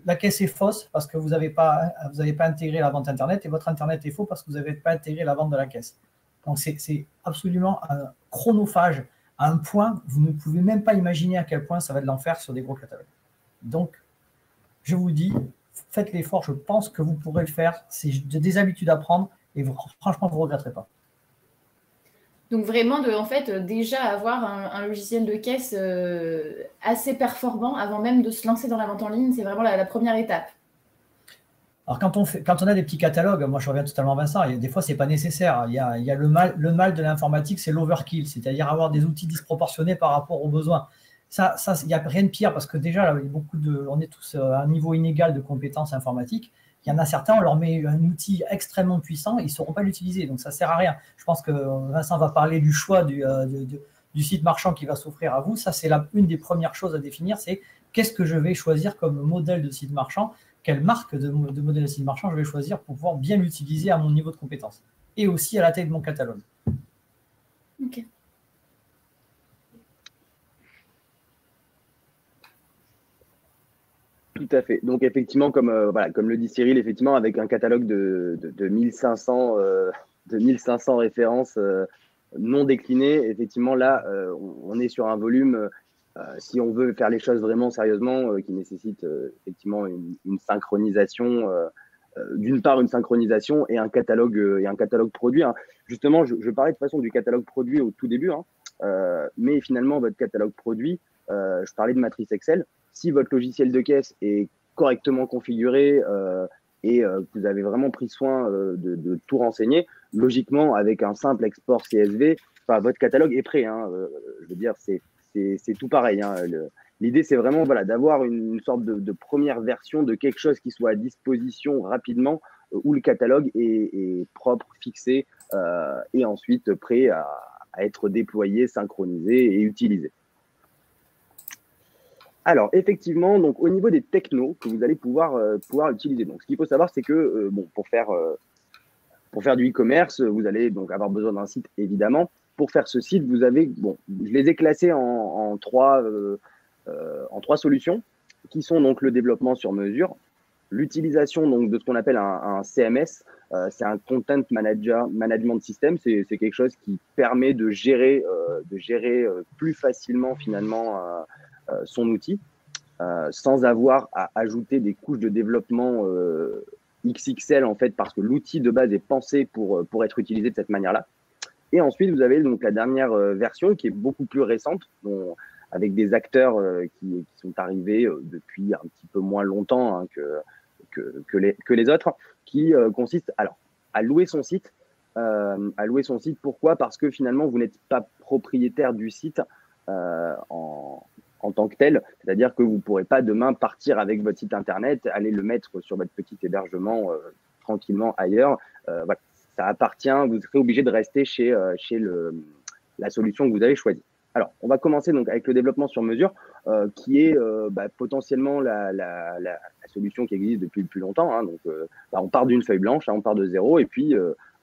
E: La caisse est fausse parce que vous n'avez pas intégré la vente Internet et votre Internet est faux parce que vous n'avez pas intégré la vente de la caisse. Donc, c'est absolument un chronophage à un point, vous ne pouvez même pas imaginer à quel point ça va être l'enfer sur des gros catalogues. Donc, je vous dis, faites l'effort, je pense que vous pourrez le faire. C'est des habitudes à prendre et franchement, vous ne regretterez pas.
B: Donc, vraiment, déjà avoir un logiciel de caisse assez performant avant même de se lancer dans la vente en ligne, c'est vraiment la première étape.
E: Alors, quand on a des petits catalogues, moi je reviens totalement à Vincent, des fois, ce n'est pas nécessaire. Il y a le mal de l'informatique, c'est l'overkill, c'est-à-dire avoir des outils disproportionnés par rapport aux besoins. Ça, il n'y a rien de pire parce que déjà, là, on est tous à un niveau inégal de compétences informatiques. Il y en a certains, on leur met un outil extrêmement puissant, ils ne sauront pas l'utiliser, donc ça ne sert à rien. Je pense que Vincent va parler du choix du site marchand qui va s'offrir à vous. Ça, c'est une des premières choses à définir, c'est qu'est-ce que je vais choisir comme modèle de site marchand, quelle marque de modèle de site marchand je vais choisir pour pouvoir bien l'utiliser à mon niveau de compétence et aussi à la taille de mon catalogue.
B: Ok.
C: Tout à fait. Donc, effectivement, comme le dit Cyril, effectivement, avec un catalogue de 1500 références non déclinées, effectivement, là, on est sur un volume, si on veut faire les choses vraiment sérieusement, qui nécessite effectivement une synchronisation, d'une part une synchronisation et un catalogue produit. Hein. Justement, je parlais de façon du catalogue produit au tout début, mais finalement, votre catalogue produit, je parlais de matrice Excel. Si votre logiciel de caisse est correctement configuré et que vous avez vraiment pris soin de tout renseigner, logiquement, avec un simple export CSV, votre catalogue est prêt. Hein, je veux dire, c'est tout pareil. Hein, l'idée, c'est vraiment d'avoir une sorte de première version de quelque chose qui soit à disposition rapidement, où le catalogue est propre, fixé et ensuite prêt à être déployé, synchronisé et utilisé. Alors, effectivement, donc, au niveau des technos que vous allez pouvoir utiliser, donc, ce qu'il faut savoir, c'est que pour faire du e-commerce, vous allez donc avoir besoin d'un site, évidemment. Pour faire ce site, vous avez, je les ai classés en trois solutions, qui sont donc le développement sur mesure, l'utilisation donc de ce qu'on appelle un CMS, c'est un content management system. C'est quelque chose qui permet de gérer plus facilement finalement son outil sans avoir à ajouter des couches de développement XXL en fait, parce que l'outil de base est pensé pour être utilisé de cette manière-là. Et ensuite, vous avez donc la dernière version qui est beaucoup plus récente, avec des acteurs qui sont arrivés depuis un petit peu moins longtemps hein, que les autres, qui consiste alors à louer son site. Pourquoi? Parce que finalement, vous n'êtes pas propriétaire du site en tant que tel, c'est-à-dire que vous ne pourrez pas demain partir avec votre site internet, aller le mettre sur votre petit hébergement tranquillement ailleurs. Voilà, ça appartient, vous serez obligé de rester chez la solution que vous avez choisie. Alors, on va commencer donc avec le développement sur mesure, qui est potentiellement la solution qui existe depuis le plus longtemps. Hein. Donc, on part d'une feuille blanche, hein, on part de zéro, et puis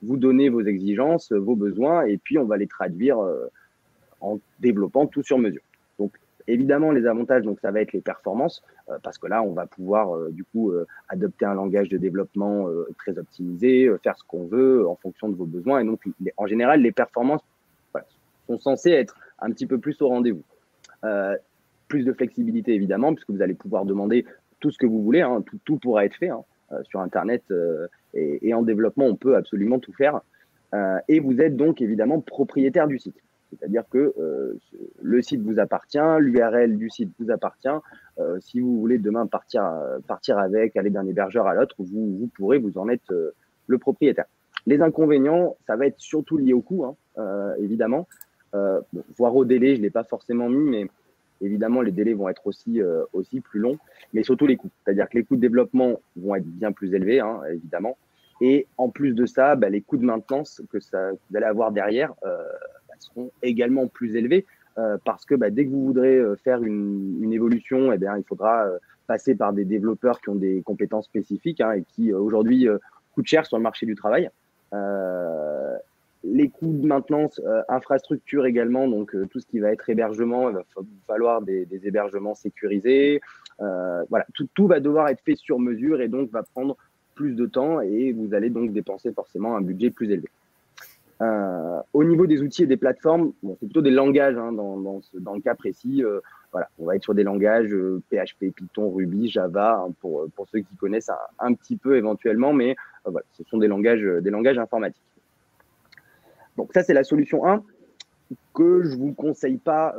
C: vous donnez vos exigences, vos besoins, et puis on va les traduire en développant tout sur mesure. Donc, évidemment, les avantages, donc ça va être les performances, parce que là, on va pouvoir adopter un langage de développement très optimisé, faire ce qu'on veut en fonction de vos besoins. Et donc, en général, les performances sont censées être un petit peu plus au rendez-vous. Plus de flexibilité, évidemment, puisque vous allez pouvoir demander tout ce que vous voulez. Hein, tout pourra être fait hein, sur Internet et en développement, on peut absolument tout faire. Et vous êtes donc évidemment propriétaire du site. C'est-à-dire que le site vous appartient, l'URL du site vous appartient. Si vous voulez demain partir avec, aller d'un hébergeur à l'autre, vous pourrez vous en être le propriétaire. Les inconvénients, ça va être surtout lié au coût, hein, évidemment, voire au délai. Je ne l'ai pas forcément mis, mais évidemment, les délais vont être aussi plus longs, mais surtout les coûts. C'est-à-dire que les coûts de développement vont être bien plus élevés, hein, évidemment. Et en plus de ça, les coûts de maintenance que vous allez avoir derrière seront également plus élevés parce que dès que vous voudrez faire une évolution, eh bien, il faudra passer par des développeurs qui ont des compétences spécifiques hein, et qui aujourd'hui coûtent cher sur le marché du travail. Les coûts de maintenance, infrastructure également, donc tout ce qui va être hébergement, il va falloir des hébergements sécurisés. Voilà, tout va devoir être fait sur mesure et donc va prendre plus de temps et vous allez donc dépenser forcément un budget plus élevé. Au niveau des outils et des plateformes, c'est plutôt des langages hein, dans le cas précis. Voilà, on va être sur des langages PHP, Python, Ruby, Java, hein, pour ceux qui connaissent un petit peu éventuellement, mais voilà, ce sont des langages informatiques. Donc ça, c'est la solution 1 que je ne vous conseille pas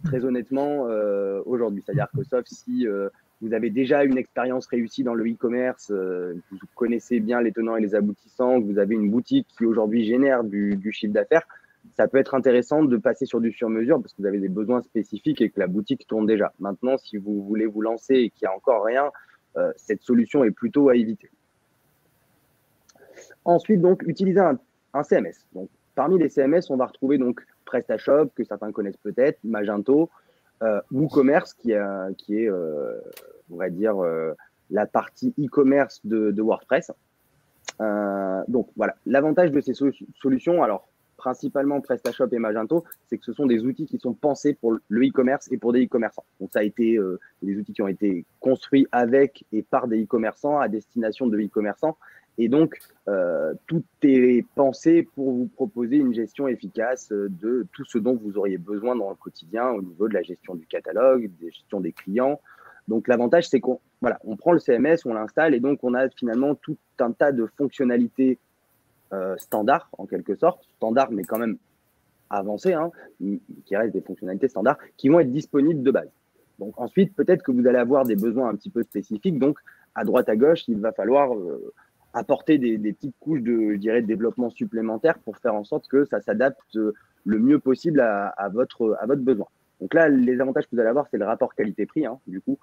C: très honnêtement aujourd'hui. C'est-à-dire que sauf si vous avez déjà une expérience réussie dans le e-commerce, vous connaissez bien les tenants et les aboutissants, que vous avez une boutique qui aujourd'hui génère du chiffre d'affaires, ça peut être intéressant de passer sur du sur-mesure parce que vous avez des besoins spécifiques et que la boutique tourne déjà. Maintenant, si vous voulez vous lancer et qu'il n'y a encore rien, cette solution est plutôt à éviter. Ensuite, donc, utiliser un CMS. Donc, parmi les CMS, on va retrouver donc PrestaShop, que certains connaissent peut-être, Magento, WooCommerce, qui est on va dire, la partie e-commerce de WordPress. Donc, voilà. L'avantage de ces solutions, alors, principalement PrestaShop et Magento, c'est que ce sont des outils qui sont pensés pour le e-commerce et pour des e-commerçants. Donc, ça a été des outils qui ont été construits avec et par des e-commerçants à destination de e-commerçants. Et donc, tout est pensé pour vous proposer une gestion efficace de tout ce dont vous auriez besoin dans le quotidien au niveau de la gestion du catalogue, de la gestion des clients. Donc, l'avantage, c'est qu'on prend le CMS, on l'installe et donc on a finalement tout un tas de fonctionnalités standards, en quelque sorte, standards mais quand même avancées, hein, qui restent des fonctionnalités standards, qui vont être disponibles de base. Donc, ensuite, peut-être que vous allez avoir des besoins un petit peu spécifiques. Donc, à droite, à gauche, il va falloir apporter des petites couches de développement supplémentaires pour faire en sorte que ça s'adapte le mieux possible à votre besoin. Donc là, les avantages que vous allez avoir, c'est le rapport qualité-prix, hein, du coup,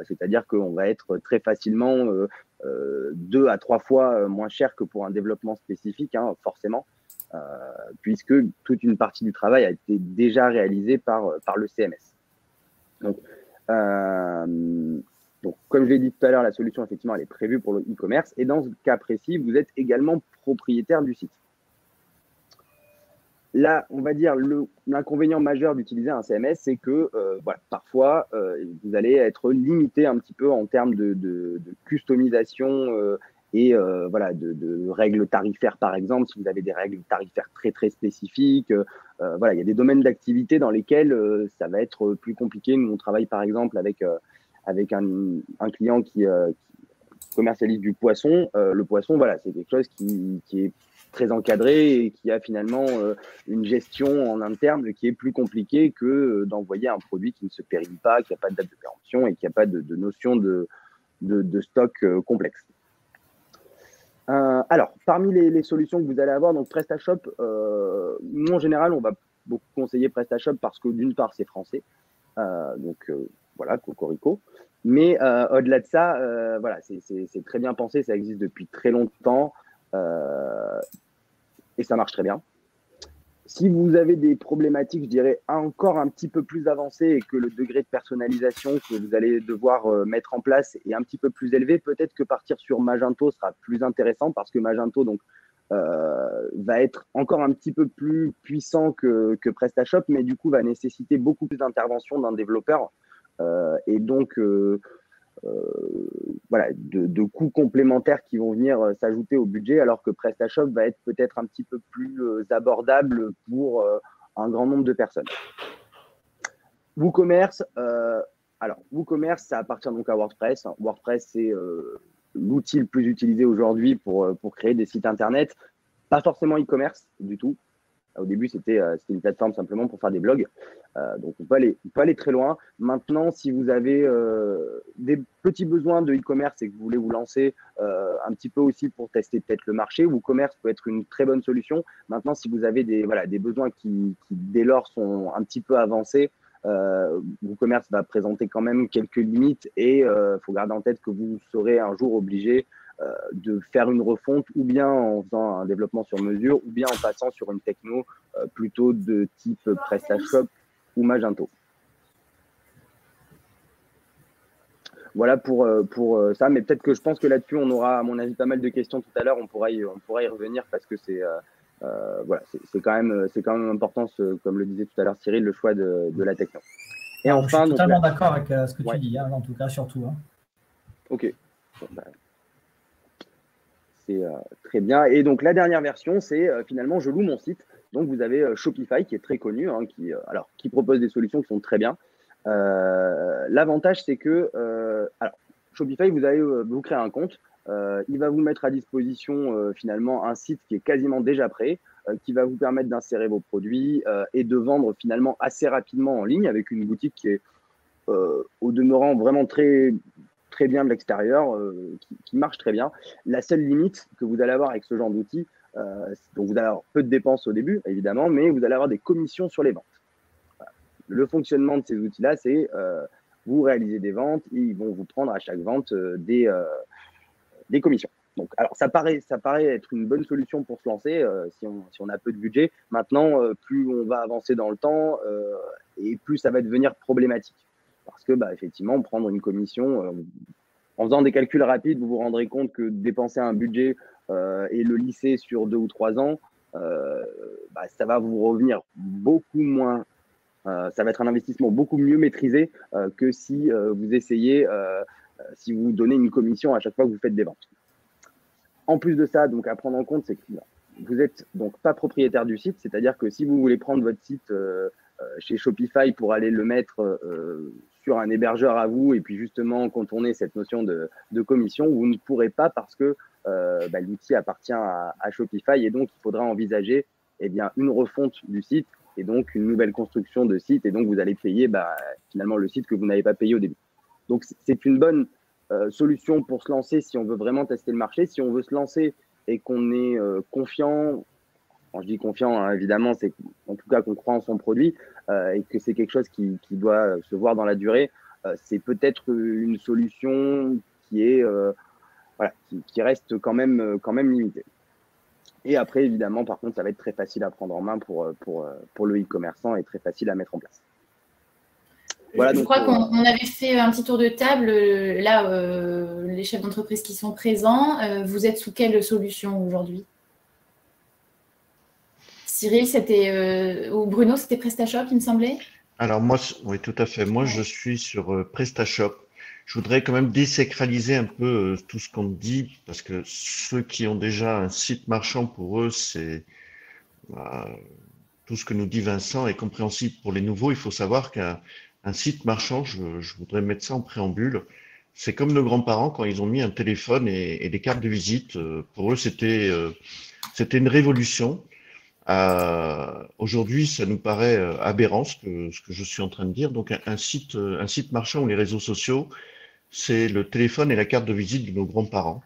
C: c'est-à-dire qu'on va être très facilement 2 à 3 fois moins cher que pour un développement spécifique, hein, forcément, puisque toute une partie du travail a été déjà réalisée par le CMS. Donc, comme je l'ai dit tout à l'heure, la solution, effectivement, elle est prévue pour le e-commerce. Et dans ce cas précis, vous êtes également propriétaire du site. Là, on va dire l'inconvénient majeur d'utiliser un CMS, c'est que parfois, vous allez être limité un petit peu en termes de customisation et voilà, de règles tarifaires, par exemple, si vous avez des règles tarifaires très, très spécifiques. Voilà, il y a des domaines d'activité dans lesquels ça va être plus compliqué. Nous, on travaille, par exemple, avec un client qui commercialise du poisson. Le poisson, voilà, c'est quelque chose qui est très encadré et qui a finalement une gestion en interne qui est plus compliquée que d'envoyer un produit qui ne se périme pas, qui n'a pas de date de péremption et qui n'a pas de notion de stock complexe. Alors, parmi les solutions que vous allez avoir, donc PrestaShop, nous en général, on va beaucoup conseiller PrestaShop parce que d'une part, c'est français, donc voilà, cocorico. Mais au-delà de ça, voilà, c'est très bien pensé, ça existe depuis très longtemps et ça marche très bien. Si vous avez des problématiques, je dirais, encore un petit peu plus avancées et que le degré de personnalisation que vous allez devoir mettre en place est un petit peu plus élevé, peut-être que partir sur Magento sera plus intéressant parce que Magento donc, va être encore un petit peu plus puissant que PrestaShop, mais du coup va nécessiter beaucoup plus d'intervention d'un développeur et donc voilà, de coûts complémentaires qui vont venir s'ajouter au budget, alors que PrestaShop va être peut-être un petit peu plus abordable pour un grand nombre de personnes. WooCommerce, alors WooCommerce, ça appartient donc à WordPress. WordPress, c'est l'outil le plus utilisé aujourd'hui pour créer des sites internet. Pas forcément e-commerce du tout. Au début, c'était une plateforme simplement pour faire des blogs. Donc, on peut aller très loin. Maintenant, si vous avez des petits besoins de e-commerce et que vous voulez vous lancer un petit peu aussi pour tester peut-être le marché, WooCommerce peut être une très bonne solution. Maintenant, si vous avez des besoins qui, dès lors, sont un petit peu avancés, WooCommerce va présenter quand même quelques limites et il faut garder en tête que vous serez un jour obligé de faire une refonte ou bien en faisant un développement sur mesure ou bien en passant sur une techno plutôt de type PrestaShop ou Magento. Voilà pour ça, mais peut-être que je pense que là-dessus, on aura, à mon avis, pas mal de questions tout à l'heure. On pourra y revenir parce que c'est voilà, c'est quand même important, comme le disait tout à l'heure Cyril, le choix de la techno.
E: Et enfin, je suis totalement d'accord avec ce que tu dis, hein, en tout cas, surtout. Hein.
C: Ok. Bon, bah, c'est très bien. Et donc, la dernière version, c'est finalement, je loue mon site. Donc, vous avez Shopify qui est très connu, hein, qui propose des solutions qui sont très bien. L'avantage, c'est que alors, Shopify, vous allez vous créer un compte. Il va vous mettre à disposition finalement un site qui est quasiment déjà prêt, qui va vous permettre d'insérer vos produits et de vendre finalement assez rapidement en ligne avec une boutique qui est au demeurant vraiment très bien de l'extérieur, qui marche très bien. La seule limite que vous allez avoir avec ce genre d'outil, donc vous allez avoir peu de dépenses au début, évidemment, mais vous allez avoir des commissions sur les ventes. Voilà. Le fonctionnement de ces outils-là, c'est vous réalisez des ventes et ils vont vous prendre à chaque vente des commissions. Donc, alors, ça paraît être une bonne solution pour se lancer si on a peu de budget. Maintenant, plus on va avancer dans le temps et plus ça va devenir problématique. Parce que, bah, effectivement, prendre une commission, en faisant des calculs rapides, vous vous rendrez compte que dépenser un budget et le lisser sur 2 ou 3 ans, bah, ça va vous revenir beaucoup moins. Ça va être un investissement beaucoup mieux maîtrisé que si vous essayez, si vous donnez une commission à chaque fois que vous faites des ventes. En plus de ça, donc à prendre en compte, c'est que vous n'êtes donc pas propriétaire du site, c'est-à-dire que si vous voulez prendre votre site chez Shopify pour aller le mettre sur un hébergeur à vous et puis justement contourner cette notion de commission, vous ne pourrez pas parce que bah, l'outil appartient à Shopify et donc il faudra envisager bien, une refonte du site et donc une nouvelle construction de site et donc vous allez payer finalement le site que vous n'avez pas payé au début. Donc c'est une bonne solution pour se lancer si on veut vraiment tester le marché. Si on veut se lancer et qu'on est confiant, quand je dis confiant, hein, évidemment, c'est en tout cas qu'on croit en son produit et que c'est quelque chose qui doit se voir dans la durée, c'est peut-être une solution qui est voilà, qui reste quand même limitée. Et après, évidemment, par contre, ça va être très facile à prendre en main pour le e-commerçant et très facile à mettre en place.
B: Voilà, je crois qu'on avait fait un petit tour de table. Là, les chefs d'entreprise qui sont présents, vous êtes sous quelle solution aujourd'hui? Cyril, c'était ou Bruno, c'était PrestaShop, il me semblait?
A: Alors moi, oui, tout à fait. Moi, je suis sur PrestaShop. je voudrais quand même désacraliser un peu tout ce qu'on dit, parce que ceux qui ont déjà un site marchand, pour eux, c'est tout ce que nous dit Vincent est compréhensible. Pour les nouveaux, il faut savoir qu'un site marchand, je voudrais mettre ça en préambule, c'est comme nos grands-parents quand ils ont mis un téléphone et des cartes de visite. Pour eux, c'était une révolution. Aujourd'hui, ça nous paraît aberrant ce que je suis en train de dire. Donc, un site marchand ou les réseaux sociaux, c'est le téléphone et la carte de visite de nos grands-parents.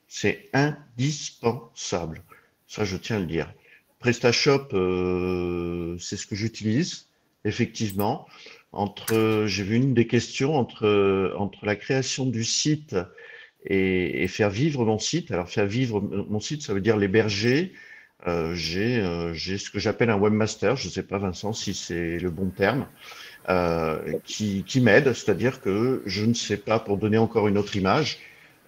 A: C'est indispensable. Ça, je tiens à le dire. PrestaShop, c'est ce que j'utilise, effectivement. J'ai vu une des questions entre la création du site et faire vivre mon site. Alors, faire vivre mon site, ça veut dire l'héberger. J'ai ce que j'appelle un webmaster, je ne sais pas Vincent si c'est le bon terme, qui m'aide, c'est-à-dire que je ne sais pas, pour donner encore une autre image,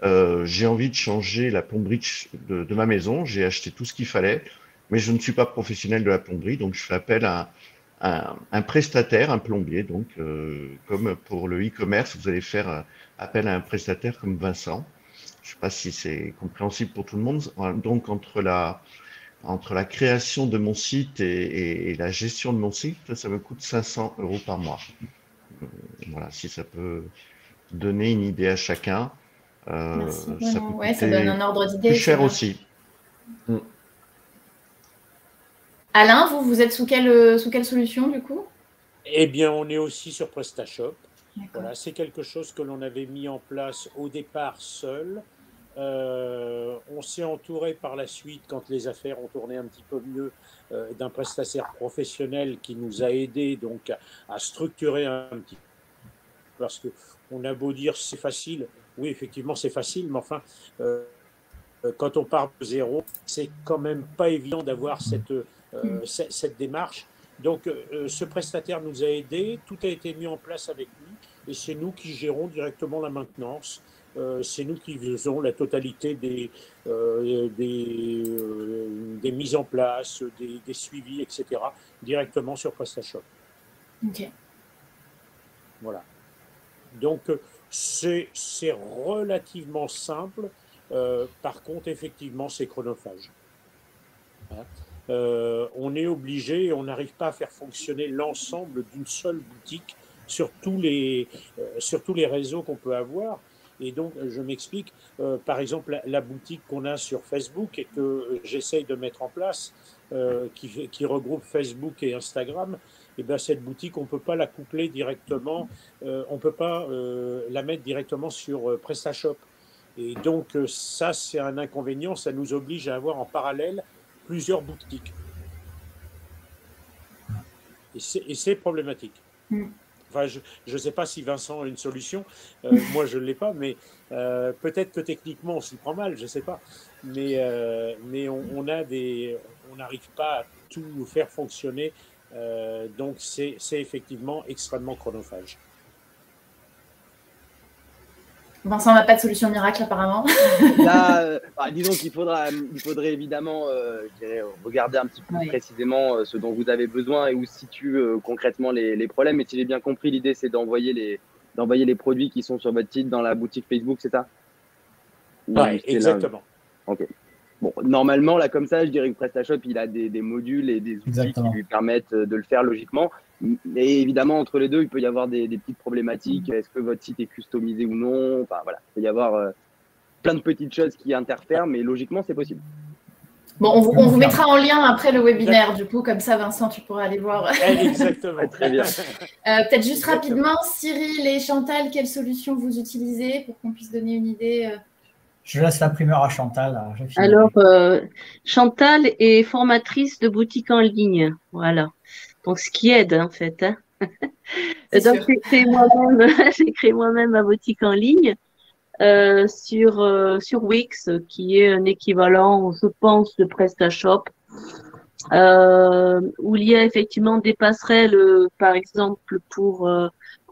A: j'ai envie de changer la plomberie de ma maison, j'ai acheté tout ce qu'il fallait, mais je ne suis pas professionnel de la plomberie, donc je fais appel à un prestataire, un plombier, donc comme pour le e-commerce, vous allez faire appel à un prestataire comme Vincent. Je ne sais pas si c'est compréhensible pour tout le monde. Donc entre la création de mon site et la gestion de mon site, ça me coûte 500 € par mois. Voilà, si ça peut donner une idée à chacun.
B: Merci.
A: Ça
B: Ouais, ça donne un ordre d'idée.
A: Plus cher aussi.
B: Alain, vous êtes sous quelle solution du coup?
D: Eh bien, on est aussi sur PrestaShop. Voilà, c'est quelque chose que l'on avait mis en place au départ seul. On s'est entouré par la suite, quand les affaires ont tourné un petit peu mieux, d'un prestataire professionnel qui nous a aidés donc à structurer un petit peu. Parce qu'on a beau dire c'est facile, oui effectivement c'est facile, mais enfin quand on part de zéro, c'est quand même pas évident d'avoir cette démarche. Donc ce prestataire nous a aidés, tout a été mis en place avec lui et c'est nous qui gérons directement la maintenance. C'est nous qui faisons la totalité des mises en place, des suivis, etc., directement sur PrestaShop.
B: Ok.
D: Voilà. Donc, c'est relativement simple. Par contre, effectivement, c'est chronophage. On est obligé, on n'arrive pas à faire fonctionner l'ensemble d'une seule boutique sur tous les réseaux qu'on peut avoir. Et donc, je m'explique, par exemple, la boutique qu'on a sur Facebook et que j'essaye de mettre en place, qui regroupe Facebook et Instagram, et bien cette boutique, on ne peut pas la coupler directement, on ne peut pas la mettre directement sur PrestaShop. Et donc, ça, c'est un inconvénient, ça nous oblige à avoir en parallèle plusieurs boutiques. Et c'est problématique. Enfin, je ne sais pas si Vincent a une solution. Moi, je ne l'ai pas, mais peut-être que techniquement, on s'y prend mal, je ne sais pas. Mais on n'arrive pas à tout faire fonctionner. Donc, c'est effectivement extrêmement chronophage.
B: Vincent n'a pas de solution miracle, apparemment.
C: Là, disons qu'il faudrait évidemment, je dirais, regarder un petit peu précisément ce dont vous avez besoin et où se situent concrètement les problèmes. Mais si j'ai bien compris, l'idée, c'est d'envoyer les produits qui sont sur votre site dans la boutique Facebook, c'est ça?
D: Oui, exactement.
C: Ok. Bon, normalement, là, comme ça, je dirais que PrestaShop, il a des modules et des outils qui lui permettent de le faire logiquement. Et évidemment, entre les deux, il peut y avoir des petites problématiques. Est-ce que votre site est customisé ou non? Enfin, voilà, il peut y avoir plein de petites choses qui interfèrent, mais logiquement, c'est possible.
B: Bon, on vous mettra en lien après le webinaire, du coup, comme ça, Vincent, tu pourras aller voir.
D: Exactement.
C: Très bien.
B: Peut-être juste rapidement, Cyril et Chantal, quelle solution vous utilisez pour qu'on puisse donner une idée?
E: Je laisse la primeur à Chantal.
F: Alors, Chantal est formatrice de boutique en ligne. Voilà. Donc, ce qui aide, en fait. Hein. Donc, j'ai créé moi-même ma boutique en ligne sur Wix, qui est un équivalent, je pense, de PrestaShop, où il y a effectivement des passerelles, par exemple, pour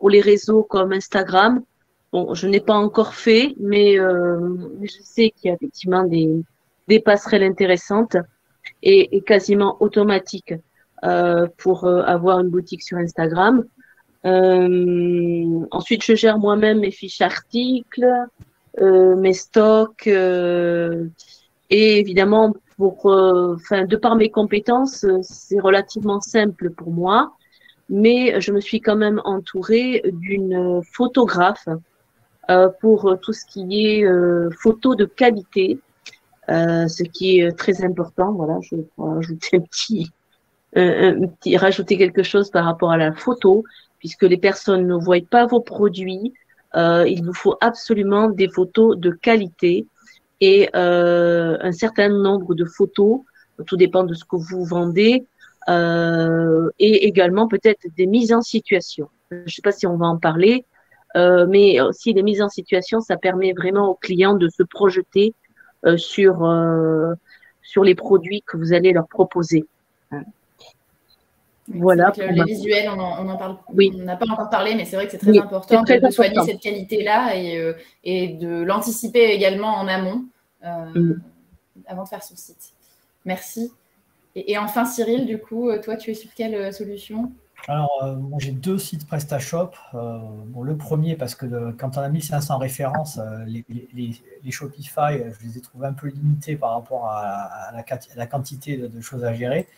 F: les réseaux comme Instagram. Bon, je n'ai pas encore fait, mais je sais qu'il y a effectivement des passerelles intéressantes et quasiment automatiques pour avoir une boutique sur Instagram. Ensuite, je gère moi-même mes fiches articles, mes stocks, et évidemment, de par mes compétences, c'est relativement simple pour moi, mais je me suis quand même entourée d'une photographe pour tout ce qui est photo de qualité, ce qui est très important. Voilà, je vais rajouter rajouter quelque chose par rapport à la photo, puisque les personnes ne voient pas vos produits. Il vous faut absolument des photos de qualité et un certain nombre de photos, tout dépend de ce que vous vendez, et également peut-être des mises en situation. Je ne sais pas si on va en parler, mais aussi les mises en situation, ça permet vraiment aux clients de se projeter sur les produits que vous allez leur proposer.
B: Oui,
F: Voilà.
B: les visuels, on en parle.
F: Oui.
B: On n'a pas encore parlé, mais c'est vrai que c'est très important de soigner cette qualité-là et de l'anticiper également en amont avant de faire son site. Merci. Et enfin, Cyril, du coup, toi, tu es sur quelle solution?
E: Alors, moi, j'ai 2 sites PrestaShop. Le premier, parce que quand on a 1500 références, les Shopify, je les ai trouvés un peu limités par rapport à la quantité de choses à gérer.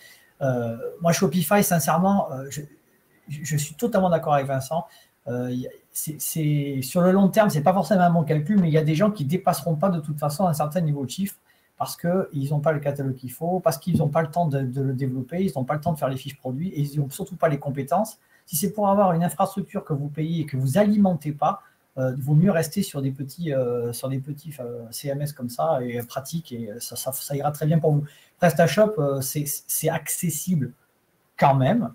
E: Moi, Shopify, sincèrement, je suis totalement d'accord avec Vincent. Sur le long terme, ce n'est pas forcément un bon calcul, mais il y a des gens qui ne dépasseront pas de toute façon un certain niveau de chiffre parce qu'ils n'ont pas le catalogue qu'il faut, parce qu'ils n'ont pas le temps de le développer, ils n'ont pas le temps de faire les fiches produits et ils n'ont surtout pas les compétences. Si c'est pour avoir une infrastructure que vous payez et que vous alimentez pas, il vaut mieux rester sur des petits CMS comme ça et pratiques et ça ira très bien pour vous. PrestaShop, c'est accessible quand même,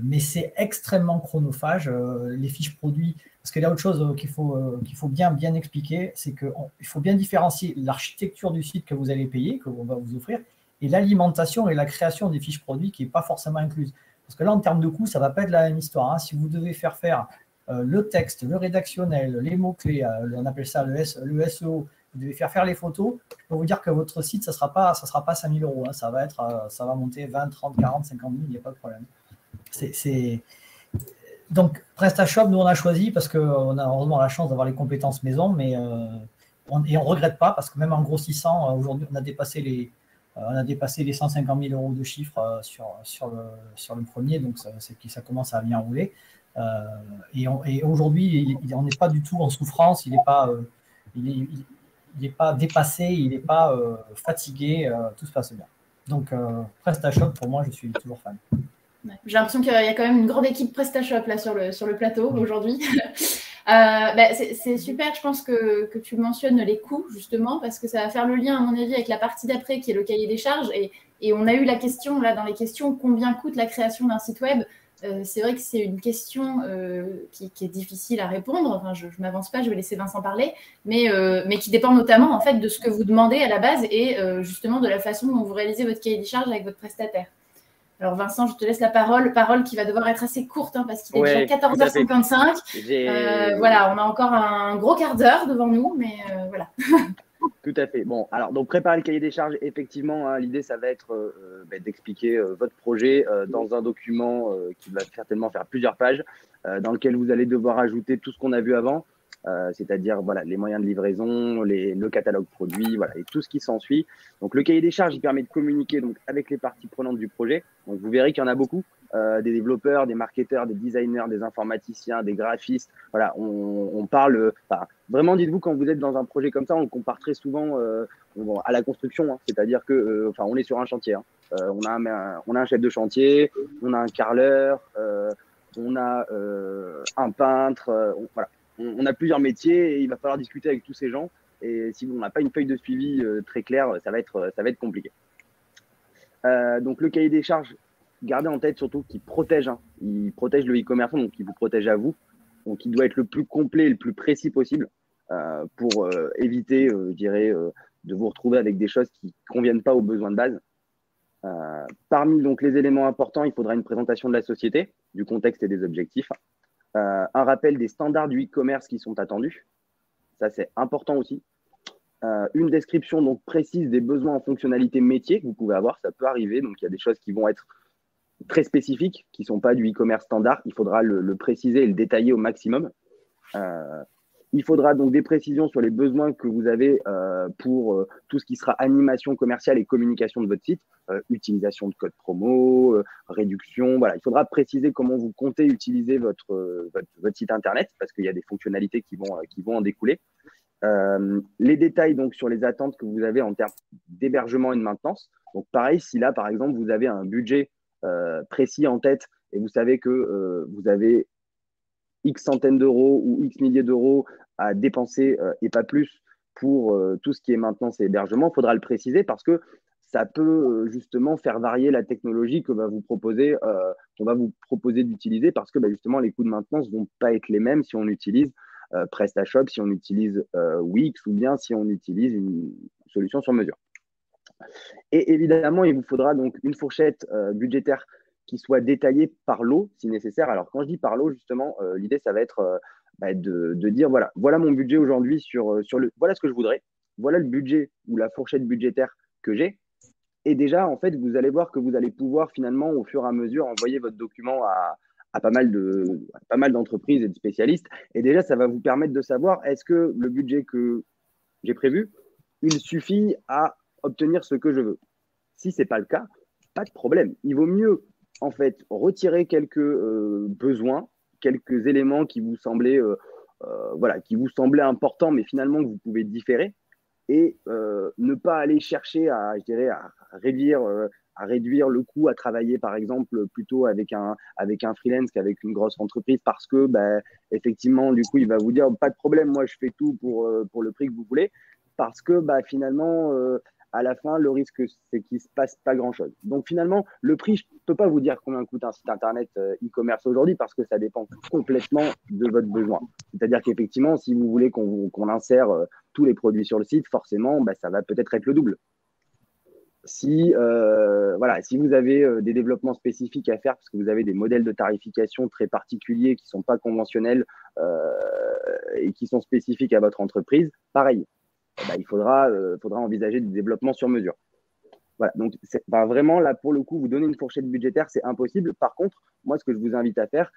E: mais c'est extrêmement chronophage. Les fiches produits, parce qu'il y a autre chose qu'il faut bien expliquer, c'est qu'il faut bien différencier l'architecture du site que vous allez payer, que l'on va vous offrir, et l'alimentation et la création des fiches produits qui n'est pas forcément incluse. Parce que là, en termes de coût, ça ne va pas être la même histoire. Si vous devez faire le texte, le rédactionnel, les mots-clés, on appelle ça le SEO, vous devez faire les photos, je peux vous dire que votre site, ça sera pas 5 000 €. Ça va monter 20, 30, 40, 50 000, il n'y a pas de problème. Donc, PrestaShop, nous, on a choisi parce qu'on a heureusement la chance d'avoir les compétences maison, mais on ne regrette pas parce que même en grossissant, aujourd'hui, on a dépassé les 150 000 € de chiffre sur le premier, donc ça commence à bien rouler. Et aujourd'hui, on n'est pas du tout en souffrance, il n'est pas dépassé, il n'est pas fatigué, tout se passe bien. Donc, PrestaShop, pour moi, je suis toujours fan.
B: J'ai l'impression qu'il y a quand même une grande équipe PrestaShop là sur le plateau aujourd'hui. C'est super, je pense que tu mentionnes les coûts justement parce que ça va faire le lien à mon avis avec la partie d'après qui est le cahier des charges et on a eu la question là dans les questions combien coûte la création d'un site web. C'est vrai que c'est une question qui est difficile à répondre. Enfin, je ne m'avance pas, je vais laisser Vincent parler, mais qui dépend notamment en fait de ce que vous demandez à la base et justement de la façon dont vous réalisez votre cahier des charges avec votre prestataire. Alors Vincent, je te laisse la parole qui va devoir être assez courte parce qu'il est déjà 14h55. Voilà, on a encore un gros quart d'heure devant nous, mais voilà.
C: Tout à fait. Bon, alors donc préparer le cahier des charges, effectivement, l'idée ça va être d'expliquer votre projet dans un document qui va certainement faire plusieurs pages, dans lequel vous allez devoir ajouter tout ce qu'on a vu avant, c'est-à-dire voilà, les moyens de livraison, le catalogue produit, voilà, et tout ce qui s'ensuit. Donc le cahier des charges, il permet de communiquer donc, avec les parties prenantes du projet. Donc vous verrez qu'il y en a beaucoup, des développeurs, des marketeurs, des designers, des informaticiens, des graphistes. Voilà, on parle. Vraiment, dites-vous, quand vous êtes dans un projet comme ça, on le compare très souvent à la construction, c'est-à-dire que, on est sur un chantier. On a un chef de chantier, on a un carreleur, on a un peintre, voilà. On a plusieurs métiers et il va falloir discuter avec tous ces gens. Et si on n'a pas une feuille de suivi très claire, ça va être compliqué. Donc, le cahier des charges, gardez en tête surtout qu'il protège. Il protège le e-commerçant, donc il vous protège à vous. Donc, il doit être le plus complet et le plus précis possible pour éviter, je dirais, de vous retrouver avec des choses qui ne conviennent pas aux besoins de base. Parmi donc, les éléments importants, il faudra une présentation de la société, du contexte et des objectifs. Un rappel des standards du e-commerce qui sont attendus. Ça, c'est important aussi. Une description donc précise des besoins en fonctionnalité métier que vous pouvez avoir. Ça peut arriver. Donc, il y a des choses qui vont être très spécifiques qui ne sont pas du e-commerce standard. Il faudra le préciser et le détailler au maximum. Il faudra donc des précisions sur les besoins que vous avez pour tout ce qui sera animation commerciale et communication de votre site, utilisation de code promo, réduction. Voilà, il faudra préciser comment vous comptez utiliser votre site internet parce qu'il y a des fonctionnalités qui vont en découler. Les détails donc sur les attentes que vous avez en termes d'hébergement et de maintenance. Donc pareil, si là par exemple vous avez un budget précis en tête et vous savez que vous avez X centaines d'euros ou X milliers d'euros à dépenser et pas plus pour tout ce qui est maintenance et hébergement, il faudra le préciser parce que ça peut justement faire varier la technologie qu'on va vous proposer d'utiliser parce que justement les coûts de maintenance ne vont pas être les mêmes si on utilise PrestaShop, si on utilise Wix ou bien si on utilise une solution sur mesure. Et évidemment, il vous faudra donc une fourchette budgétaire qui soit détaillée par lot si nécessaire. Alors, quand je dis par lot, justement, l'idée, ça va être de dire, voilà mon budget aujourd'hui voilà ce que je voudrais, voilà le budget ou la fourchette budgétaire que j'ai. Et déjà, en fait, vous allez voir que vous allez pouvoir finalement, au fur et à mesure, envoyer votre document à pas mal d'entreprises et de spécialistes. Et déjà, ça va vous permettre de savoir est-ce que le budget que j'ai prévu, il suffit à obtenir ce que je veux. Si ce n'est pas le cas, pas de problème. Il vaut mieux en fait retirer quelques besoins, quelques éléments qui vous semblaient importants, mais finalement que vous pouvez différer et ne pas aller chercher à réduire le coût, à travailler par exemple plutôt avec un freelance qu'avec une grosse entreprise parce que effectivement du coup il va vous dire pas de problème, moi je fais tout pour le prix que vous voulez parce que finalement à la fin, le risque, c'est qu'il ne se passe pas grand-chose. Donc, finalement, le prix, je ne peux pas vous dire combien coûte un site internet e-commerce aujourd'hui parce que ça dépend complètement de votre besoin. C'est-à-dire qu'effectivement, si vous voulez qu'on insère tous les produits sur le site, forcément, ça va peut-être être le double. Si vous avez des développements spécifiques à faire parce que vous avez des modèles de tarification très particuliers qui ne sont pas conventionnels et qui sont spécifiques à votre entreprise, pareil. Il faudra envisager du développement sur mesure. Voilà, donc vraiment, là, pour le coup, vous donner une fourchette budgétaire, c'est impossible. Par contre, moi, ce que je vous invite à faire,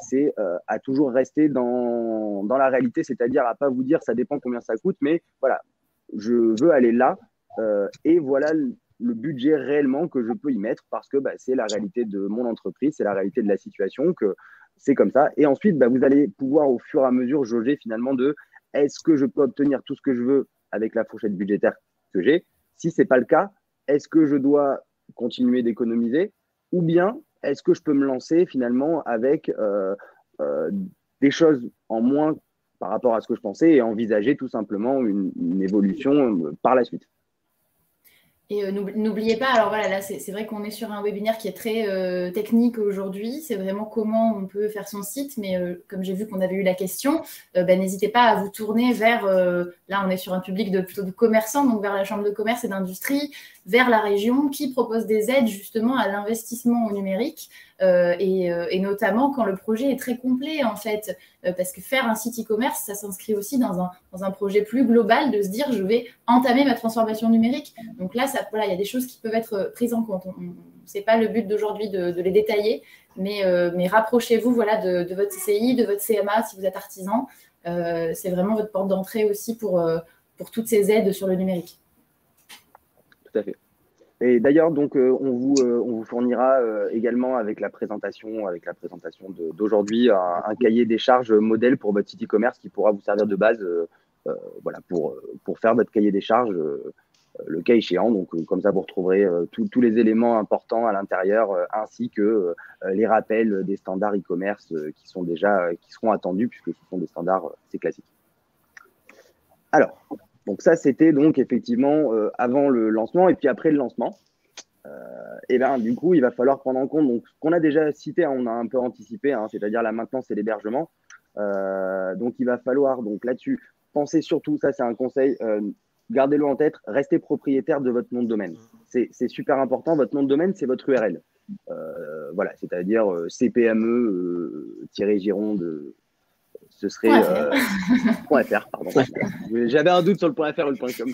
C: c'est à toujours rester dans la réalité, c'est-à-dire à ne pas vous dire ça dépend combien ça coûte, mais voilà, je veux aller là et voilà le budget réellement que je peux y mettre parce que c'est la réalité de mon entreprise, c'est la réalité de la situation, que c'est comme ça. Et ensuite, vous allez pouvoir au fur et à mesure jauger finalement de est-ce que je peux obtenir tout ce que je veux avec la fourchette budgétaire que j'ai. Si ce n'est pas le cas, est-ce que je dois continuer d'économiser ou bien est-ce que je peux me lancer finalement avec des choses en moins par rapport à ce que je pensais et envisager tout simplement une évolution par la suite.
B: Et n'oubliez pas, alors voilà, là c'est vrai qu'on est sur un webinaire qui est très technique aujourd'hui, c'est vraiment comment on peut faire son site, mais comme j'ai vu qu'on avait eu la question, n'hésitez pas à vous tourner vers, là on est sur un public plutôt de commerçants, donc vers la chambre de commerce et d'industrie, vers la région qui propose des aides justement à l'investissement au numérique et notamment quand le projet est très complet en fait, parce que faire un site e-commerce, ça s'inscrit aussi dans un projet plus global de se dire je vais entamer ma transformation numérique. Donc là, il y a des choses qui peuvent être prises en compte. Ce n'est pas le but d'aujourd'hui de les détailler, mais rapprochez-vous de votre CCI, de votre CMA si vous êtes artisan. C'est vraiment votre porte d'entrée aussi pour toutes ces aides sur le numérique.
C: Tout à fait. Et d'ailleurs, donc, on vous fournira également avec la présentation d'aujourd'hui un cahier des charges modèle pour votre site e-commerce qui pourra vous servir de base pour faire votre cahier des charges le cas échéant. Donc, comme ça, vous retrouverez tous les éléments importants à l'intérieur ainsi que les rappels des standards e-commerce qui seront attendus puisque ce sont des standards assez classiques. Alors, donc ça, c'était donc effectivement avant le lancement et puis après le lancement. Du coup, il va falloir prendre en compte donc, ce qu'on a déjà cité, on a un peu anticipé, c'est-à-dire la maintenance et l'hébergement. Donc, il va falloir donc là-dessus penser surtout, ça c'est un conseil, gardez-le en tête, restez propriétaire de votre nom de domaine. C'est super important, votre nom de domaine, c'est votre URL. C'est-à-dire CPME-Gironde. Ce serait .fr, pardon. J'avais un doute sur le .fr ou le .com.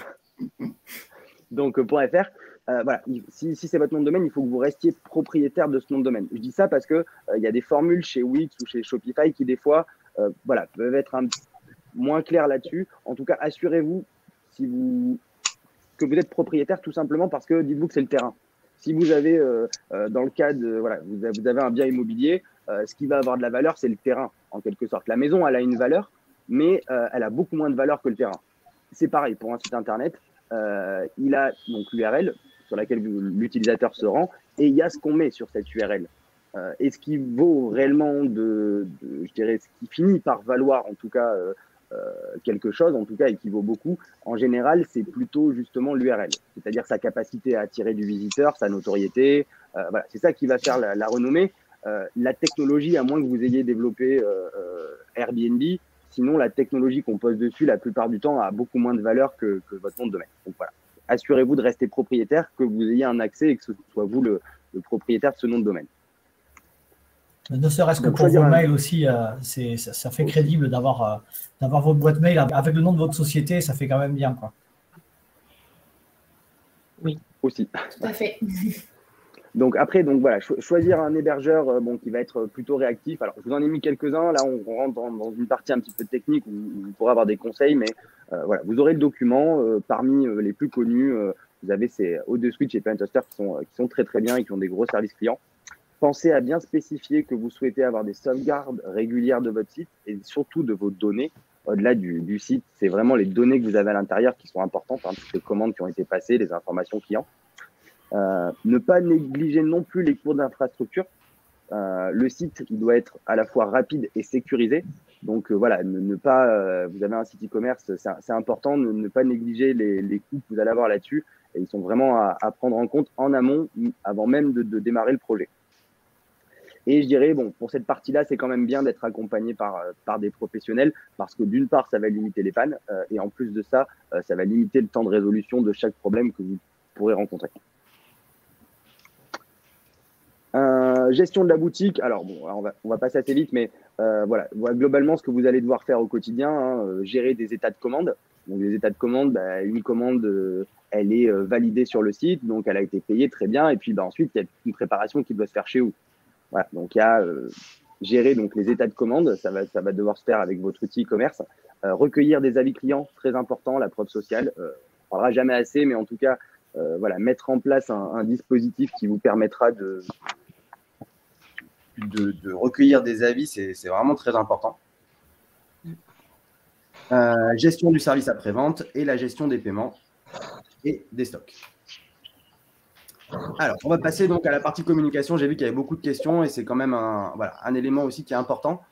C: Donc, .fr. voilà, si c'est votre nom de domaine, il faut que vous restiez propriétaire de ce nom de domaine. Je dis ça parce que il y a des formules chez Wix ou chez Shopify qui des fois voilà, peuvent être moins claires là-dessus. En tout cas, assurez-vous que vous êtes propriétaire tout simplement parce que dites-vous que c'est le terrain. Si vous avez, dans le cas de, voilà, vous avez un bien immobilier, ce qui va avoir de la valeur, c'est le terrain, en quelque sorte. La maison, elle a une valeur, mais elle a beaucoup moins de valeur que le terrain. C'est pareil pour un site internet. Il a donc l'URL sur laquelle l'utilisateur se rend, et il y a ce qu'on met sur cette URL. Et ce qui vaut réellement je dirais, ce qui finit par valoir, en tout cas, quelque chose, en tout cas, et qui vaut beaucoup, en général, c'est plutôt justement l'URL, c'est-à-dire sa capacité à attirer du visiteur, sa notoriété. Voilà, c'est ça qui va faire la renommée. La technologie, à moins que vous ayez développé Airbnb, sinon la technologie qu'on pose dessus, la plupart du temps, a beaucoup moins de valeur que votre nom de domaine. Donc voilà, assurez-vous de rester propriétaire, que vous ayez un accès et que ce soit vous le propriétaire de ce nom de domaine.
E: Ne serait-ce que pour vos mails aussi, ça fait crédible d'avoir votre boîte mail avec le nom de votre société, ça fait quand même bien, quoi.
C: Oui, aussi.
B: Tout à fait.
C: Donc après, voilà, choisir un hébergeur qui va être plutôt réactif. Alors, je vous en ai mis quelques-uns. Là, on rentre dans une partie un petit peu technique où vous pourrez avoir des conseils, mais voilà, vous aurez le document. Parmi les plus connus, vous avez ces ODSwitch et Plantoster qui sont très très bien et qui ont des gros services clients. Pensez à bien spécifier que vous souhaitez avoir des sauvegardes régulières de votre site et surtout de vos données. Au-delà du site, c'est vraiment les données que vous avez à l'intérieur qui sont importantes, hein, toutes les commandes qui ont été passées, les informations clients. Ne pas négliger non plus les coûts d'infrastructure. Le site, il doit être à la fois rapide et sécurisé. Donc voilà, vous avez un site e-commerce, c'est important, ne pas négliger les coûts que vous allez avoir là-dessus. Et ils sont vraiment à prendre en compte en amont, avant même de démarrer le projet. Et je dirais, bon, pour cette partie-là, c'est quand même bien d'être accompagné par des professionnels parce que d'une part, ça va limiter les pannes et en plus de ça, ça va limiter le temps de résolution de chaque problème que vous pourrez rencontrer. Gestion de la boutique. Alors, bon, on va passer assez vite, mais voilà, globalement, ce que vous allez devoir faire au quotidien, hein, gérer des états de commande. Donc, les états de commande, une commande, elle est validée sur le site, donc elle a été payée très bien. Et puis, ensuite, il y a une préparation qui doit se faire chez vous. Voilà, donc il y a gérer donc les états de commande, ça va devoir se faire avec votre outil e-commerce. Recueillir des avis clients, très important, la preuve sociale. On ne parlera jamais assez, mais en tout cas, voilà, mettre en place un dispositif qui vous permettra de recueillir des avis, c'est vraiment très important. Gestion du service après-vente et la gestion des paiements et des stocks. Alors, on va passer donc à la partie communication. J'ai vu qu'il y avait beaucoup de questions et c'est quand même un élément aussi qui est important.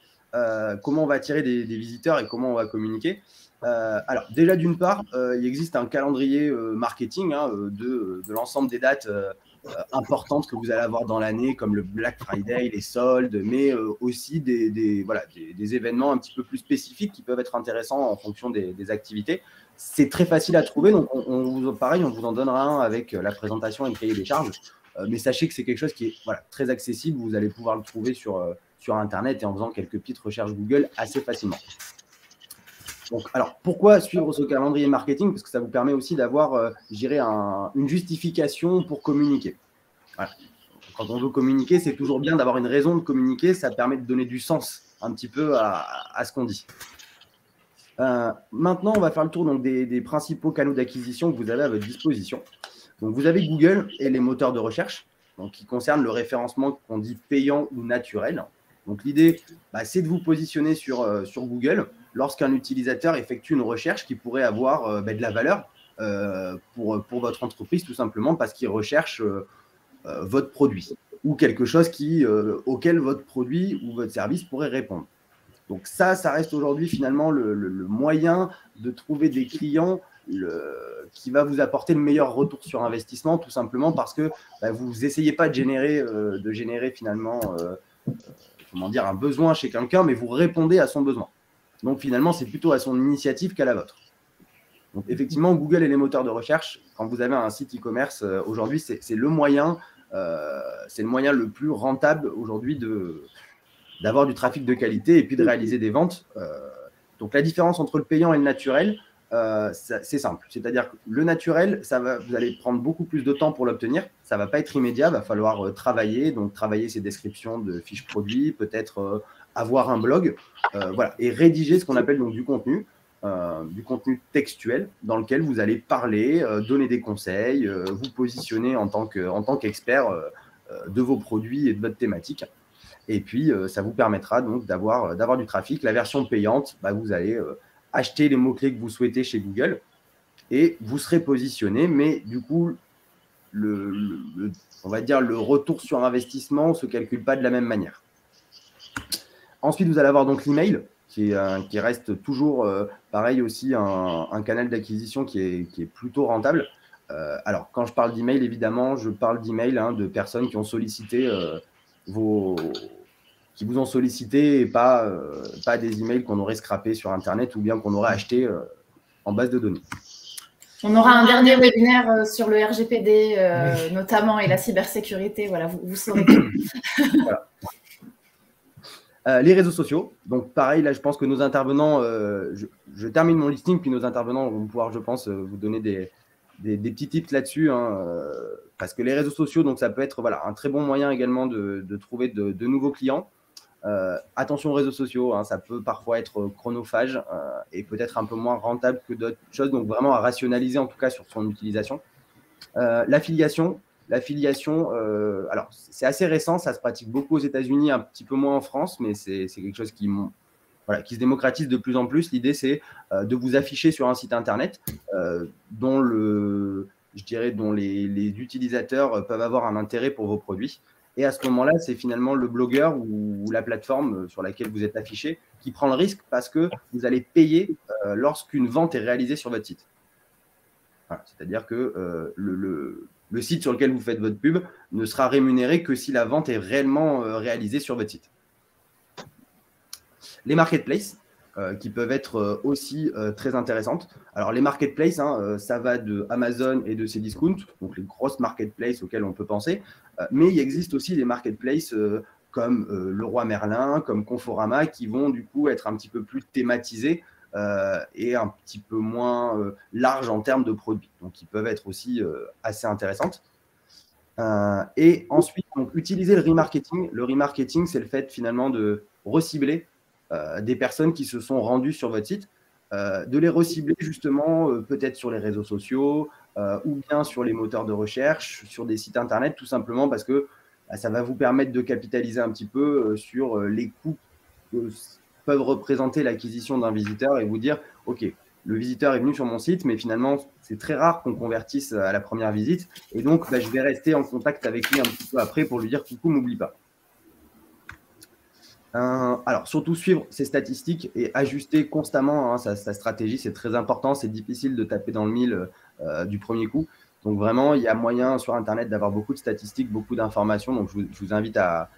C: Comment on va attirer des visiteurs et comment on va communiquer. Alors, déjà, d'une part, il existe un calendrier marketing de l'ensemble des dates importantes que vous allez avoir dans l'année, comme le Black Friday, les soldes, mais aussi des événements un petit peu plus spécifiques qui peuvent être intéressants en fonction des activités. C'est très facile à trouver, donc pareil, on vous en donnera un avec la présentation et le cahier des charges. Mais sachez que c'est quelque chose qui est très accessible. Vous allez pouvoir le trouver sur Internet et en faisant quelques petites recherches Google assez facilement. Donc, alors, pourquoi suivre ce calendrier marketing? Parce que ça vous permet aussi d'avoir, je dirais, une justification pour communiquer. Voilà. Quand on veut communiquer, c'est toujours bien d'avoir une raison de communiquer. Ça permet de donner du sens un petit peu à ce qu'on dit. Maintenant, on va faire le tour donc, des principaux canaux d'acquisition que vous avez à votre disposition. Donc, vous avez Google et les moteurs de recherche, donc, qui concernent le référencement qu'on dit payant ou naturel. Donc, l'idée, c'est de vous positionner sur Google lorsqu'un utilisateur effectue une recherche qui pourrait avoir de la valeur pour votre entreprise, tout simplement parce qu'il recherche votre produit ou quelque chose auquel votre produit ou votre service pourrait répondre. Donc ça reste aujourd'hui finalement le moyen de trouver des clients qui va vous apporter le meilleur retour sur investissement, tout simplement parce que vous n'essayez pas de générer finalement un besoin chez quelqu'un, mais vous répondez à son besoin. Donc finalement, c'est plutôt à son initiative qu'à la vôtre. Donc effectivement, Google et les moteurs de recherche, quand vous avez un site e-commerce, aujourd'hui, c'est le moyen le plus rentable aujourd'hui d'avoir du trafic de qualité et puis de réaliser des ventes. Donc la différence entre le payant et le naturel,
G: c'est simple. C'est-à-dire que le naturel, vous allez prendre beaucoup plus de temps pour l'obtenir. Ça ne va pas être immédiat. Il va falloir travailler. Donc, travailler ces descriptions de fiches produits, peut-être avoir un blog, voilà, et rédiger ce qu'on appelle donc du contenu textuel dans lequel vous allez parler, donner des conseils, vous positionner en tant qu'expert de vos produits et de votre thématique. Et puis, ça vous permettra donc d'avoir du trafic. La version payante, vous allez acheter les mots-clés que vous souhaitez chez Google et vous serez positionné. Mais du coup, on va dire le retour sur investissement ne se calcule pas de la même manière. Ensuite, vous allez avoir donc l'email qui reste toujours, pareil aussi, un canal d'acquisition qui est plutôt rentable. Alors, quand je parle d'email, évidemment, je parle d'email de personnes qui ont sollicité qui vous ont sollicité et pas des emails qu'on aurait scrappés sur Internet ou bien qu'on aurait achetés en base de données.
B: On aura un dernier webinaire sur le RGPD notamment et la cybersécurité. Voilà, vous saurez tout.
G: Voilà. Les réseaux sociaux. Donc, pareil, là, je pense que nos intervenants, je termine mon listing, puis nos intervenants vont pouvoir, je pense, vous donner des petits tips là-dessus, parce que les réseaux sociaux, donc ça peut être un très bon moyen également de trouver de nouveaux clients. Attention aux réseaux sociaux, ça peut parfois être chronophage et peut-être un peu moins rentable que d'autres choses, donc vraiment à rationaliser en tout cas sur son utilisation. L'affiliation, alors c'est assez récent, ça se pratique beaucoup aux États-Unis, un petit peu moins en France, mais c'est quelque chose qui se démocratise de plus en plus. L'idée, c'est de vous afficher sur un site internet dont les utilisateurs peuvent avoir un intérêt pour vos produits. Et à ce moment-là, c'est finalement le blogueur ou la plateforme sur laquelle vous êtes affiché qui prend le risque parce que vous allez payer lorsqu'une vente est réalisée sur votre site. Voilà, c'est-à-dire que le site sur lequel vous faites votre pub ne sera rémunéré que si la vente est réellement réalisée sur votre site. Les marketplaces, qui peuvent être aussi très intéressantes. Alors, les marketplaces, ça va de Amazon et de Cdiscount, donc les grosses marketplaces auxquelles on peut penser. Mais il existe aussi des marketplaces comme Leroy Merlin, comme Conforama, qui vont du coup être un petit peu plus thématisés et un petit peu moins larges en termes de produits. Donc, ils peuvent être aussi assez intéressantes. Et ensuite, donc, utiliser le remarketing. Le remarketing, c'est le fait finalement de recibler des personnes qui se sont rendues sur votre site, de les recibler justement peut-être sur les réseaux sociaux ou bien sur les moteurs de recherche, sur des sites internet, tout simplement parce que ça va vous permettre de capitaliser un petit peu sur les coûts que peuvent représenter l'acquisition d'un visiteur et vous dire, OK, le visiteur est venu sur mon site, mais finalement, c'est très rare qu'on convertisse à la première visite. Et donc, je vais rester en contact avec lui un petit peu après pour lui dire, coucou, m'oublie pas. Alors, surtout suivre ses statistiques et ajuster constamment sa stratégie, c'est très important. C'est difficile de taper dans le mille du premier coup. Donc, vraiment, il y a moyen sur Internet d'avoir beaucoup de statistiques, beaucoup d'informations. Donc, je vous invite à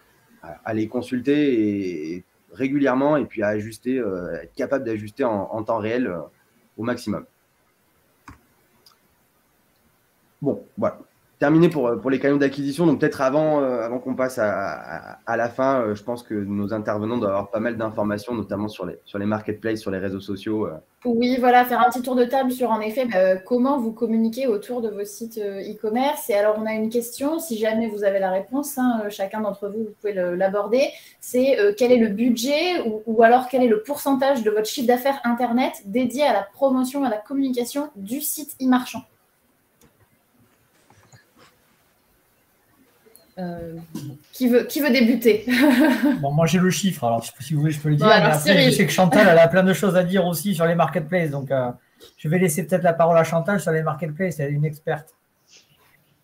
G: les consulter régulièrement et puis à ajuster, être capable d'ajuster en temps réel au maximum. Bon, voilà. Terminé pour les canaux d'acquisition. Donc, peut-être avant qu'on passe à la fin, je pense que nos intervenants doivent avoir pas mal d'informations, notamment sur les marketplaces, sur les réseaux sociaux.
B: Oui, voilà, faire un petit tour de table sur, en effet, comment vous communiquez autour de vos sites e-commerce. Et alors, on a une question, si jamais vous avez la réponse, chacun d'entre vous, vous pouvez l'aborder. C'est quel est le budget ou alors quel est le pourcentage de votre chiffre d'affaires Internet dédié à la promotion, à la communication du site e-marchand? Qui veut débuter?
E: Bon, moi j'ai le chiffre, alors si vous voulez je peux le dire,
B: Ouais,
E: mais
B: alors,
E: après
B: Cyril.
E: je sais que Chantal elle a plein de choses à dire aussi sur les marketplaces, donc je vais laisser peut-être la parole à Chantal sur les marketplaces, elle est une experte.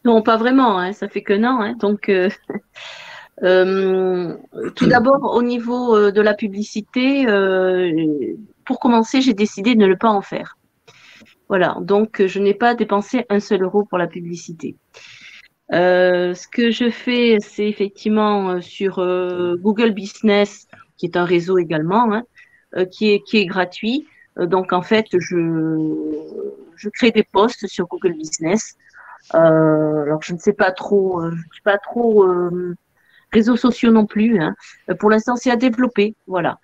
F: Non, pas vraiment, ça fait qu'un an. Donc, tout d'abord, au niveau de la publicité, pour commencer, j'ai décidé de ne pas en faire. Voilà, donc je n'ai pas dépensé un seul euro pour la publicité. Ce que je fais, c'est effectivement sur Google Business, qui est un réseau également, qui est gratuit. Donc, en fait, je crée des posts sur Google Business. Alors, je ne sais pas trop, je suis pas trop réseaux sociaux non plus. Pour l'instant, c'est à développer. Voilà.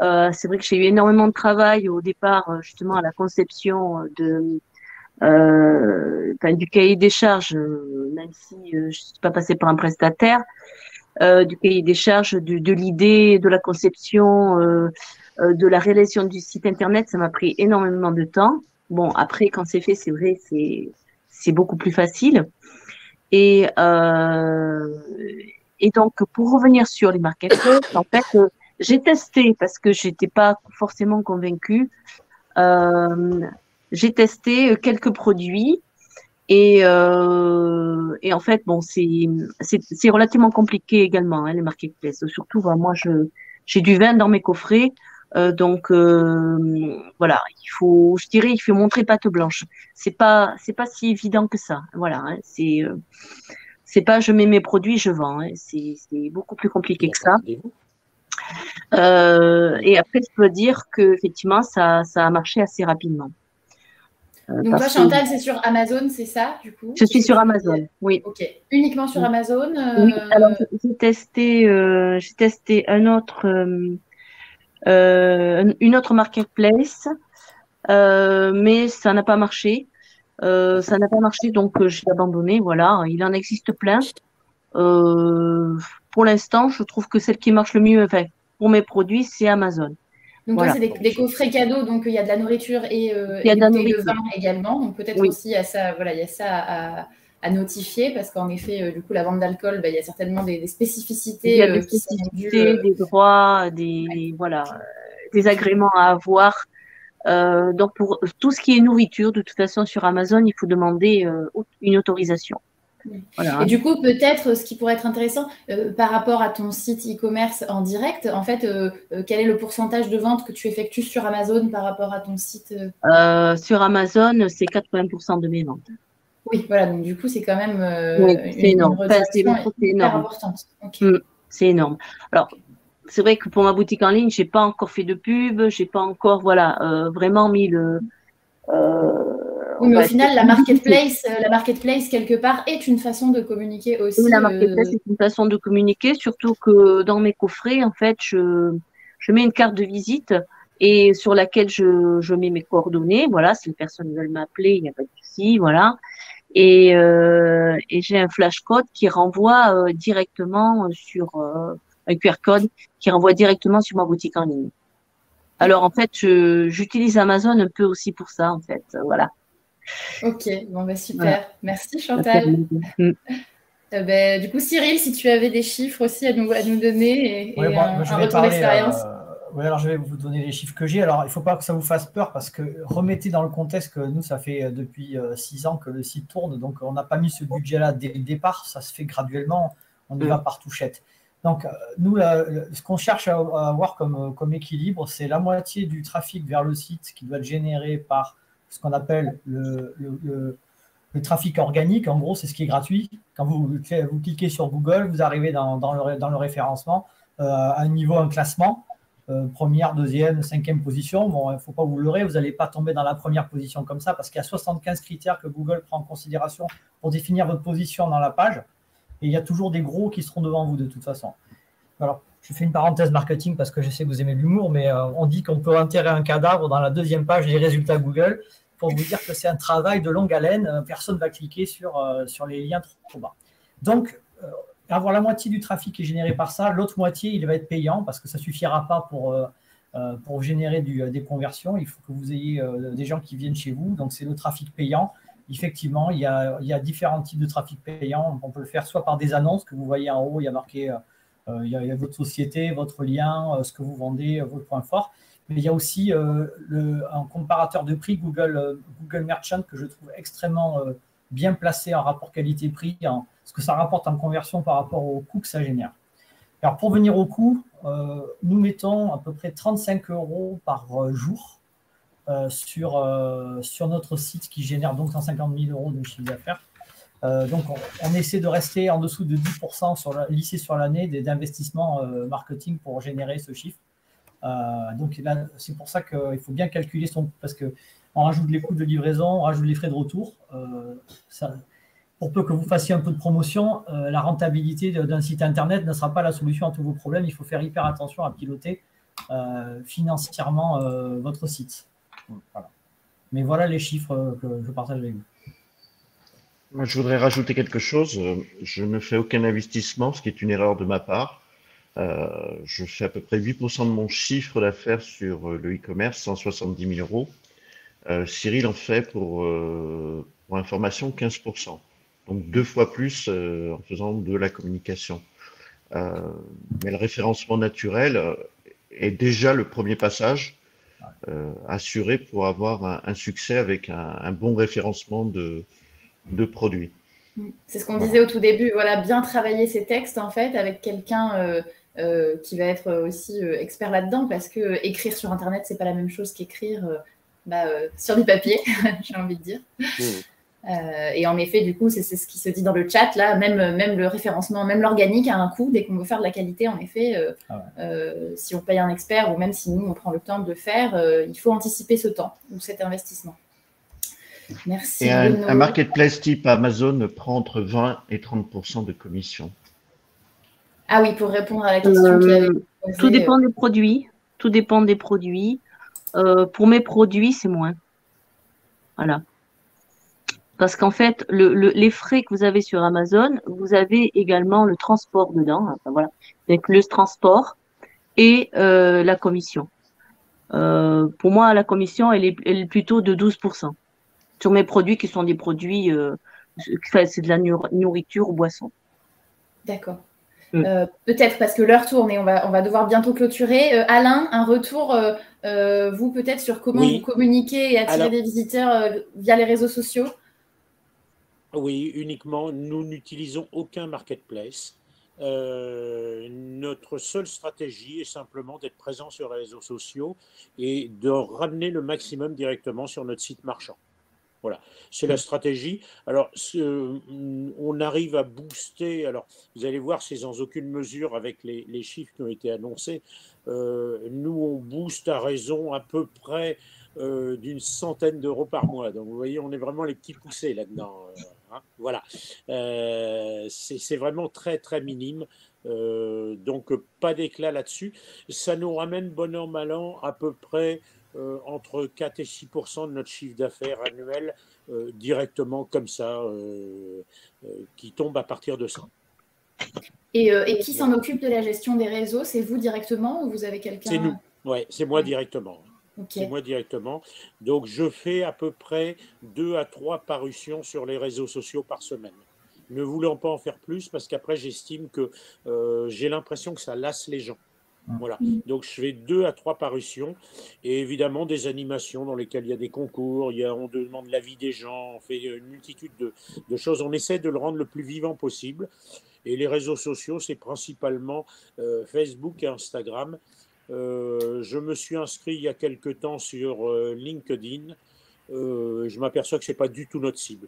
F: C'est vrai que j'ai eu énormément de travail au départ, justement, à la conception du cahier des charges, même si je ne suis pas passée par un prestataire, du cahier des charges, de l'idée, de la conception, de la réalisation du site internet, ça m'a pris énormément de temps. Bon, après, quand c'est fait, c'est vrai, c'est beaucoup plus facile. Et donc, pour revenir sur les marketplaces, en fait, j'ai testé parce que j'étais pas forcément convaincue. J'ai testé quelques produits et en fait, bon, c'est relativement compliqué également, hein, les marketplaces. Surtout, bah, moi, j'ai du vin dans mes coffrets. Donc voilà, je dirais, il faut montrer patte blanche. C'est pas si évident que ça. Voilà, hein, c'est pas je mets mes produits, je vends. Hein, c'est beaucoup plus compliqué que ça. Et après, je peux dire que effectivement, ça a marché assez rapidement.
B: Donc toi, Chantal, c'est sur Amazon, c'est ça, du coup?
F: Je suis sur Amazon, oui.
B: Ok, uniquement sur Amazon.
F: Oui, alors j'ai testé une autre marketplace, mais ça n'a pas marché. Donc j'ai abandonné. Voilà, il en existe plein. Pour l'instant, je trouve que celle qui marche le mieux, enfin, pour mes produits, c'est Amazon.
B: Donc
F: voilà.
B: toi, c'est des coffrets cadeaux, donc il y a de la nourriture et des bouteilles de vin également. Donc peut-être aussi il y a ça, voilà, il y a ça à notifier parce qu'en effet, du coup, la vente d'alcool, il y a certainement des spécificités.
F: Il y a des spécificités, des droits, des agréments à avoir. Donc pour tout ce qui est nourriture, de toute façon, sur Amazon, il faut demander une autorisation.
B: Voilà. Et du coup, peut-être ce qui pourrait être intéressant par rapport à ton site e-commerce en direct, en fait, quel est le pourcentage de vente que tu effectues sur Amazon par rapport à ton site
F: Sur Amazon, c'est 80% de mes ventes.
B: Oui, voilà, donc du coup, c'est quand même
F: c'est énorme.
B: C'est hyper importante. Okay.
F: C'est énorme. Alors, c'est vrai que pour ma boutique en ligne, j'ai pas encore fait de pub, j'ai pas encore, vraiment mis le.
B: Oui, mais au final, la marketplace, quelque part, est une façon de communiquer aussi.
F: Oui, la marketplace est une façon de communiquer, surtout que dans mes coffrets, en fait, je mets une carte de visite et sur laquelle je mets mes coordonnées. Voilà, si les personnes veulent m'appeler, il n'y a pas de souci, voilà. Et j'ai un flash code qui renvoie directement sur un QR code qui renvoie directement sur ma boutique en ligne. Alors, en fait, j'utilise Amazon un peu aussi pour ça, en fait. Voilà.
B: Ok, bon, super. Voilà. Merci, Chantal. Du coup, Cyril, si tu avais des chiffres aussi à nous donner et un retour d'expérience.
E: Oui, alors je vais vous donner les chiffres que j'ai. Alors, il ne faut pas que ça vous fasse peur parce que remettez dans le contexte que nous, ça fait depuis 6 ans que le site tourne. Donc, on n'a pas mis ce budget-là dès le départ. Ça se fait graduellement. On y va par touchette. Donc, nous, ce qu'on cherche à avoir comme équilibre, c'est la moitié du trafic vers le site qui doit être généré par ce qu'on appelle le trafic organique. En gros, c'est ce qui est gratuit. Quand vous cliquez sur Google, vous arrivez dans le référencement à un classement. Première, deuxième, cinquième position. Bon, il ne faut pas vous leurrer, vous n'allez pas tomber dans la première position comme ça parce qu'il y a 75 critères que Google prend en considération pour définir votre position dans la page. Et il y a toujours des gros qui seront devant vous de toute façon. Alors, je fais une parenthèse marketing parce que je sais que vous aimez l'humour, mais on dit qu'on peut enterrer un cadavre dans la deuxième page des résultats Google pour vous dire que c'est un travail de longue haleine. Personne ne va cliquer sur les liens trop bas. Donc, avoir la moitié du trafic qui est généré par ça, l'autre moitié, il va être payant parce que ça ne suffira pas pour générer des conversions. Il faut que vous ayez des gens qui viennent chez vous. Donc, c'est le trafic payant. Effectivement, il y a différents types de trafic payant. On peut le faire soit par des annonces que vous voyez en haut, il y a marqué il y a votre société, votre lien, ce que vous vendez, votre point fort. Mais il y a aussi un comparateur de prix Google Merchant que je trouve extrêmement bien placé en rapport qualité-prix, ce que ça rapporte en conversion par rapport au coût que ça génère. Alors, pour venir au coût, nous mettons à peu près 35 € par jour sur notre site qui génère donc 150 000 € de chiffre d'affaires. Donc, on essaie de rester en dessous de 10% lissé sur l'année d'investissement marketing pour générer ce chiffre. Donc, là, c'est pour ça qu'il faut bien calculer parce qu'on rajoute les coûts de livraison, on rajoute les frais de retour. Pour peu que vous fassiez un peu de promotion, la rentabilité d'un site internet ne sera pas la solution à tous vos problèmes. Il faut faire hyper attention à piloter financièrement votre site. Voilà. Mais voilà les chiffres que je partage avec vous.
A: Moi, je voudrais rajouter quelque chose. Je ne fais aucun investissement, ce qui est une erreur de ma part. Je fais à peu près 8% de mon chiffre d'affaires sur le e-commerce, 170 000 euros. Cyril en fait pour information 15%. Donc 2 fois plus en faisant de la communication. Mais le référencement naturel est déjà le premier passage assuré pour avoir un succès avec un bon référencement de produits.
B: C'est ce qu'on disait au tout début, voilà, bien travailler ses textes en fait avec quelqu'un qui va être aussi expert là-dedans, parce que écrire sur Internet, c'est pas la même chose qu'écrire sur du papier, j'ai envie de dire. Et en effet, du coup, c'est ce qui se dit dans le chat là, même le référencement, même l'organique a un coût. Dès qu'on veut faire de la qualité, en effet, si on paye un expert ou même si nous on prend le temps de le faire, il faut anticiper ce temps ou cet investissement. Merci.
A: Et un marketplace type Amazon prend entre 20 et 30% de commission.
B: Ah oui, pour répondre à la question qui avait posée,
F: tout dépend des produits. Tout dépend des produits. Pour mes produits, c'est moins. Voilà. Parce qu'en fait, les frais que vous avez sur Amazon, vous avez également le transport dedans. Enfin, voilà. Donc, le transport et la commission. Pour moi, la commission, elle est plutôt de 12%. Sur mes produits qui sont des produits, c'est de la nourriture ou boisson.
B: D'accord. Peut-être parce que l'heure tourne et on va devoir bientôt clôturer. Alain, un retour, vous peut-être sur comment vous communiquez et attirer des visiteurs via les réseaux sociaux?
D: Oui, uniquement. Nous n'utilisons aucun marketplace. Notre seule stratégie est simplement d'être présent sur les réseaux sociaux et de ramener le maximum directement sur notre site marchand. Voilà, c'est la stratégie. Alors, on arrive à booster. Alors, vous allez voir, c'est sans aucune mesure avec les chiffres qui ont été annoncés. Nous, on booste à raison à peu près d'une centaine d'euros par mois. Donc, vous voyez, on est vraiment les petits poussés là-dedans. Voilà. C'est vraiment très, très minime. Donc, pas d'éclat là-dessus. Ça nous ramène, bon an, mal an, à peu près entre 4 et 6% de notre chiffre d'affaires annuel directement comme ça, qui tombe à partir de ça.
B: Et qui s'en occupe de la gestion des réseaux? C'est vous directement ou vous avez quelqu'un?
D: C'est nous, ouais, c'est moi directement.
B: Okay.
D: C'est moi directement. Donc, je fais à peu près 2 à 3 parutions sur les réseaux sociaux par semaine. Ne voulant pas en faire plus, parce qu'après, j'estime que j'ai l'impression que ça lasse les gens. Voilà. Donc, je fais 2 à 3 parutions et évidemment des animations dans lesquelles il y a des concours, on demande l'avis des gens, on fait une multitude de choses. On essaie de le rendre le plus vivant possible. Et les réseaux sociaux, c'est principalement Facebook et Instagram. Je me suis inscrit il y a quelque temps sur LinkedIn. Je m'aperçois que ce n'est pas du tout notre cible.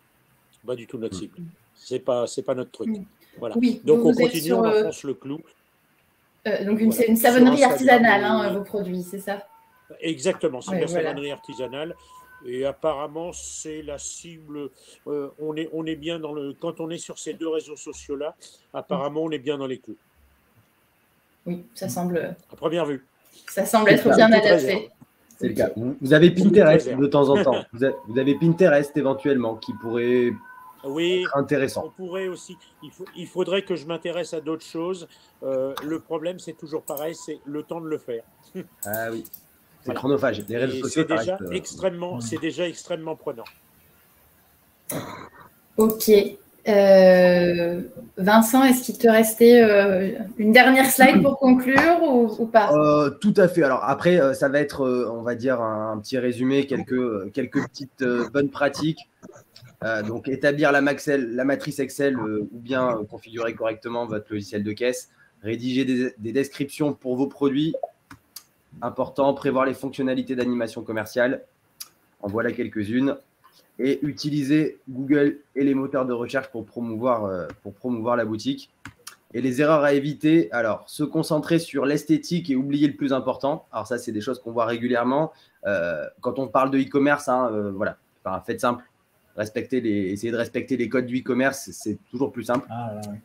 D: Pas du tout notre cible. C'est pas notre truc. Voilà.
B: Oui,
D: donc, on continue, on enfonce le clou.
B: Donc, c'est une savonnerie artisanale, vos produits, c'est ça?
D: Exactement, c'est de la savonnerie artisanale. Et apparemment, c'est la cible. On est bien dans le. Quand on est sur ces 2 réseaux sociaux-là, apparemment, on est bien dans les clous.
B: Oui, ça semble.
D: À première vue.
B: Ça semble être bien adapté.
G: C'est le cas. Vous avez Pinterest de temps en temps. Vous avez Pinterest éventuellement qui pourrait être intéressant.
D: On pourrait aussi. Il faudrait que je m'intéresse à d'autres choses. Le problème, c'est toujours pareil, c'est le temps de le faire.
G: Ah oui. C'est chronophage. Les réseaux sociaux,
D: c'est déjà extrêmement prenant.
B: Ok. Vincent, est-ce qu'il te restait une dernière slide pour conclure ou pas?
G: Tout à fait. Alors après, ça va être, on va dire, un petit résumé, quelques petites bonnes pratiques. Donc, établir la matrice Excel ou bien configurer correctement votre logiciel de caisse. Rédiger des descriptions pour vos produits. Important, prévoir les fonctionnalités d'animation commerciale. En voilà quelques-unes. Et utiliser Google et les moteurs de recherche pour promouvoir la boutique. Et les erreurs à éviter, alors, se concentrer sur l'esthétique et oublier le plus important. Alors ça, c'est des choses qu'on voit régulièrement. Quand on parle de e-commerce, voilà, enfin, faites simple. Essayez de respecter les codes du e-commerce, c'est toujours plus simple.
E: Ah, ouais.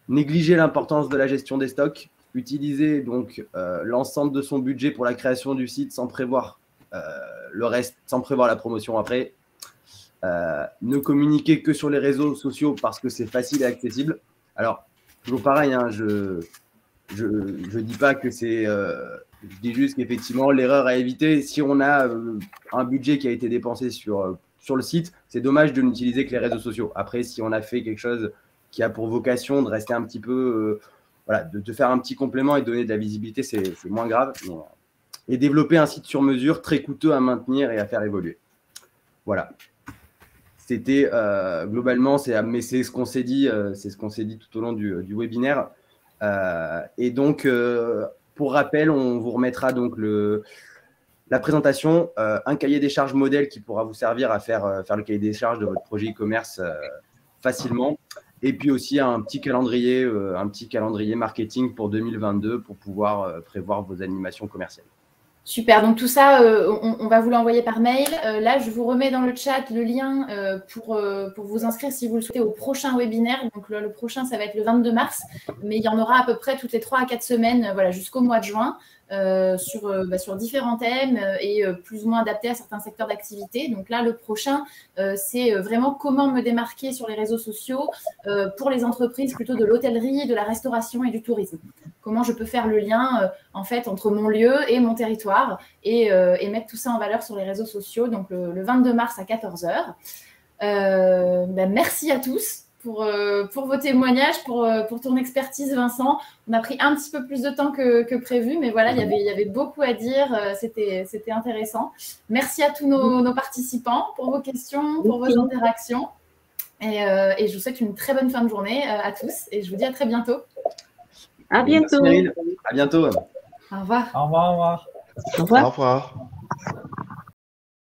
G: Négliger l'importance de la gestion des stocks. utiliser donc l'ensemble de son budget pour la création du site sans prévoir le reste, sans prévoir la promotion après. Ne communiquer que sur les réseaux sociaux parce que c'est facile et accessible. Alors, toujours pareil, hein, je dis pas que c'est… je dis juste qu'effectivement, l'erreur à éviter, si on a un budget qui a été dépensé sur le site, c'est dommage de n'utiliser que les réseaux sociaux. Après, si on a fait quelque chose qui a pour vocation de rester un petit peu… voilà, de faire un petit complément et donner de la visibilité, c'est moins grave. Mais, et développer un site sur mesure très coûteux à maintenir et à faire évoluer. Voilà. C'était globalement, mais c'est ce qu'on s'est dit, tout au long du webinaire. Et donc, pour rappel, on vous remettra donc la présentation, un cahier des charges modèle qui pourra vous servir à faire le cahier des charges de votre projet e-commerce facilement. Et puis aussi un petit calendrier marketing pour 2022 pour pouvoir prévoir vos animations commerciales.
B: Super, donc tout ça, on va vous l'envoyer par mail. Là, je vous remets dans le chat le lien pour vous inscrire si vous le souhaitez au prochain webinaire. Donc le prochain, ça va être le 22 mars, mais il y en aura à peu près toutes les 3 à 4 semaines, voilà, jusqu'au mois de juin, sur différents thèmes et plus ou moins adaptés à certains secteurs d'activité. Donc là, le prochain, c'est vraiment comment me démarquer sur les réseaux sociaux pour les entreprises plutôt de l'hôtellerie, de la restauration et du tourisme. Comment je peux faire le lien en fait entre mon lieu et mon territoire et mettre tout ça en valeur sur les réseaux sociaux. Donc le 22 mars à 14 h. Merci à tous pour vos témoignages, pour ton expertise, Vincent. On a pris un petit peu plus de temps que prévu, mais voilà, il y avait beaucoup à dire. C'était intéressant. Merci à tous nos participants pour vos questions, pour vos interactions. Et je vous souhaite une très bonne fin de journée à tous. Et je vous dis à très bientôt.
F: À bientôt.
G: Merci, Meryl. À bientôt.
B: Au revoir.
E: Au revoir, au revoir.
F: Au revoir.
A: Au revoir.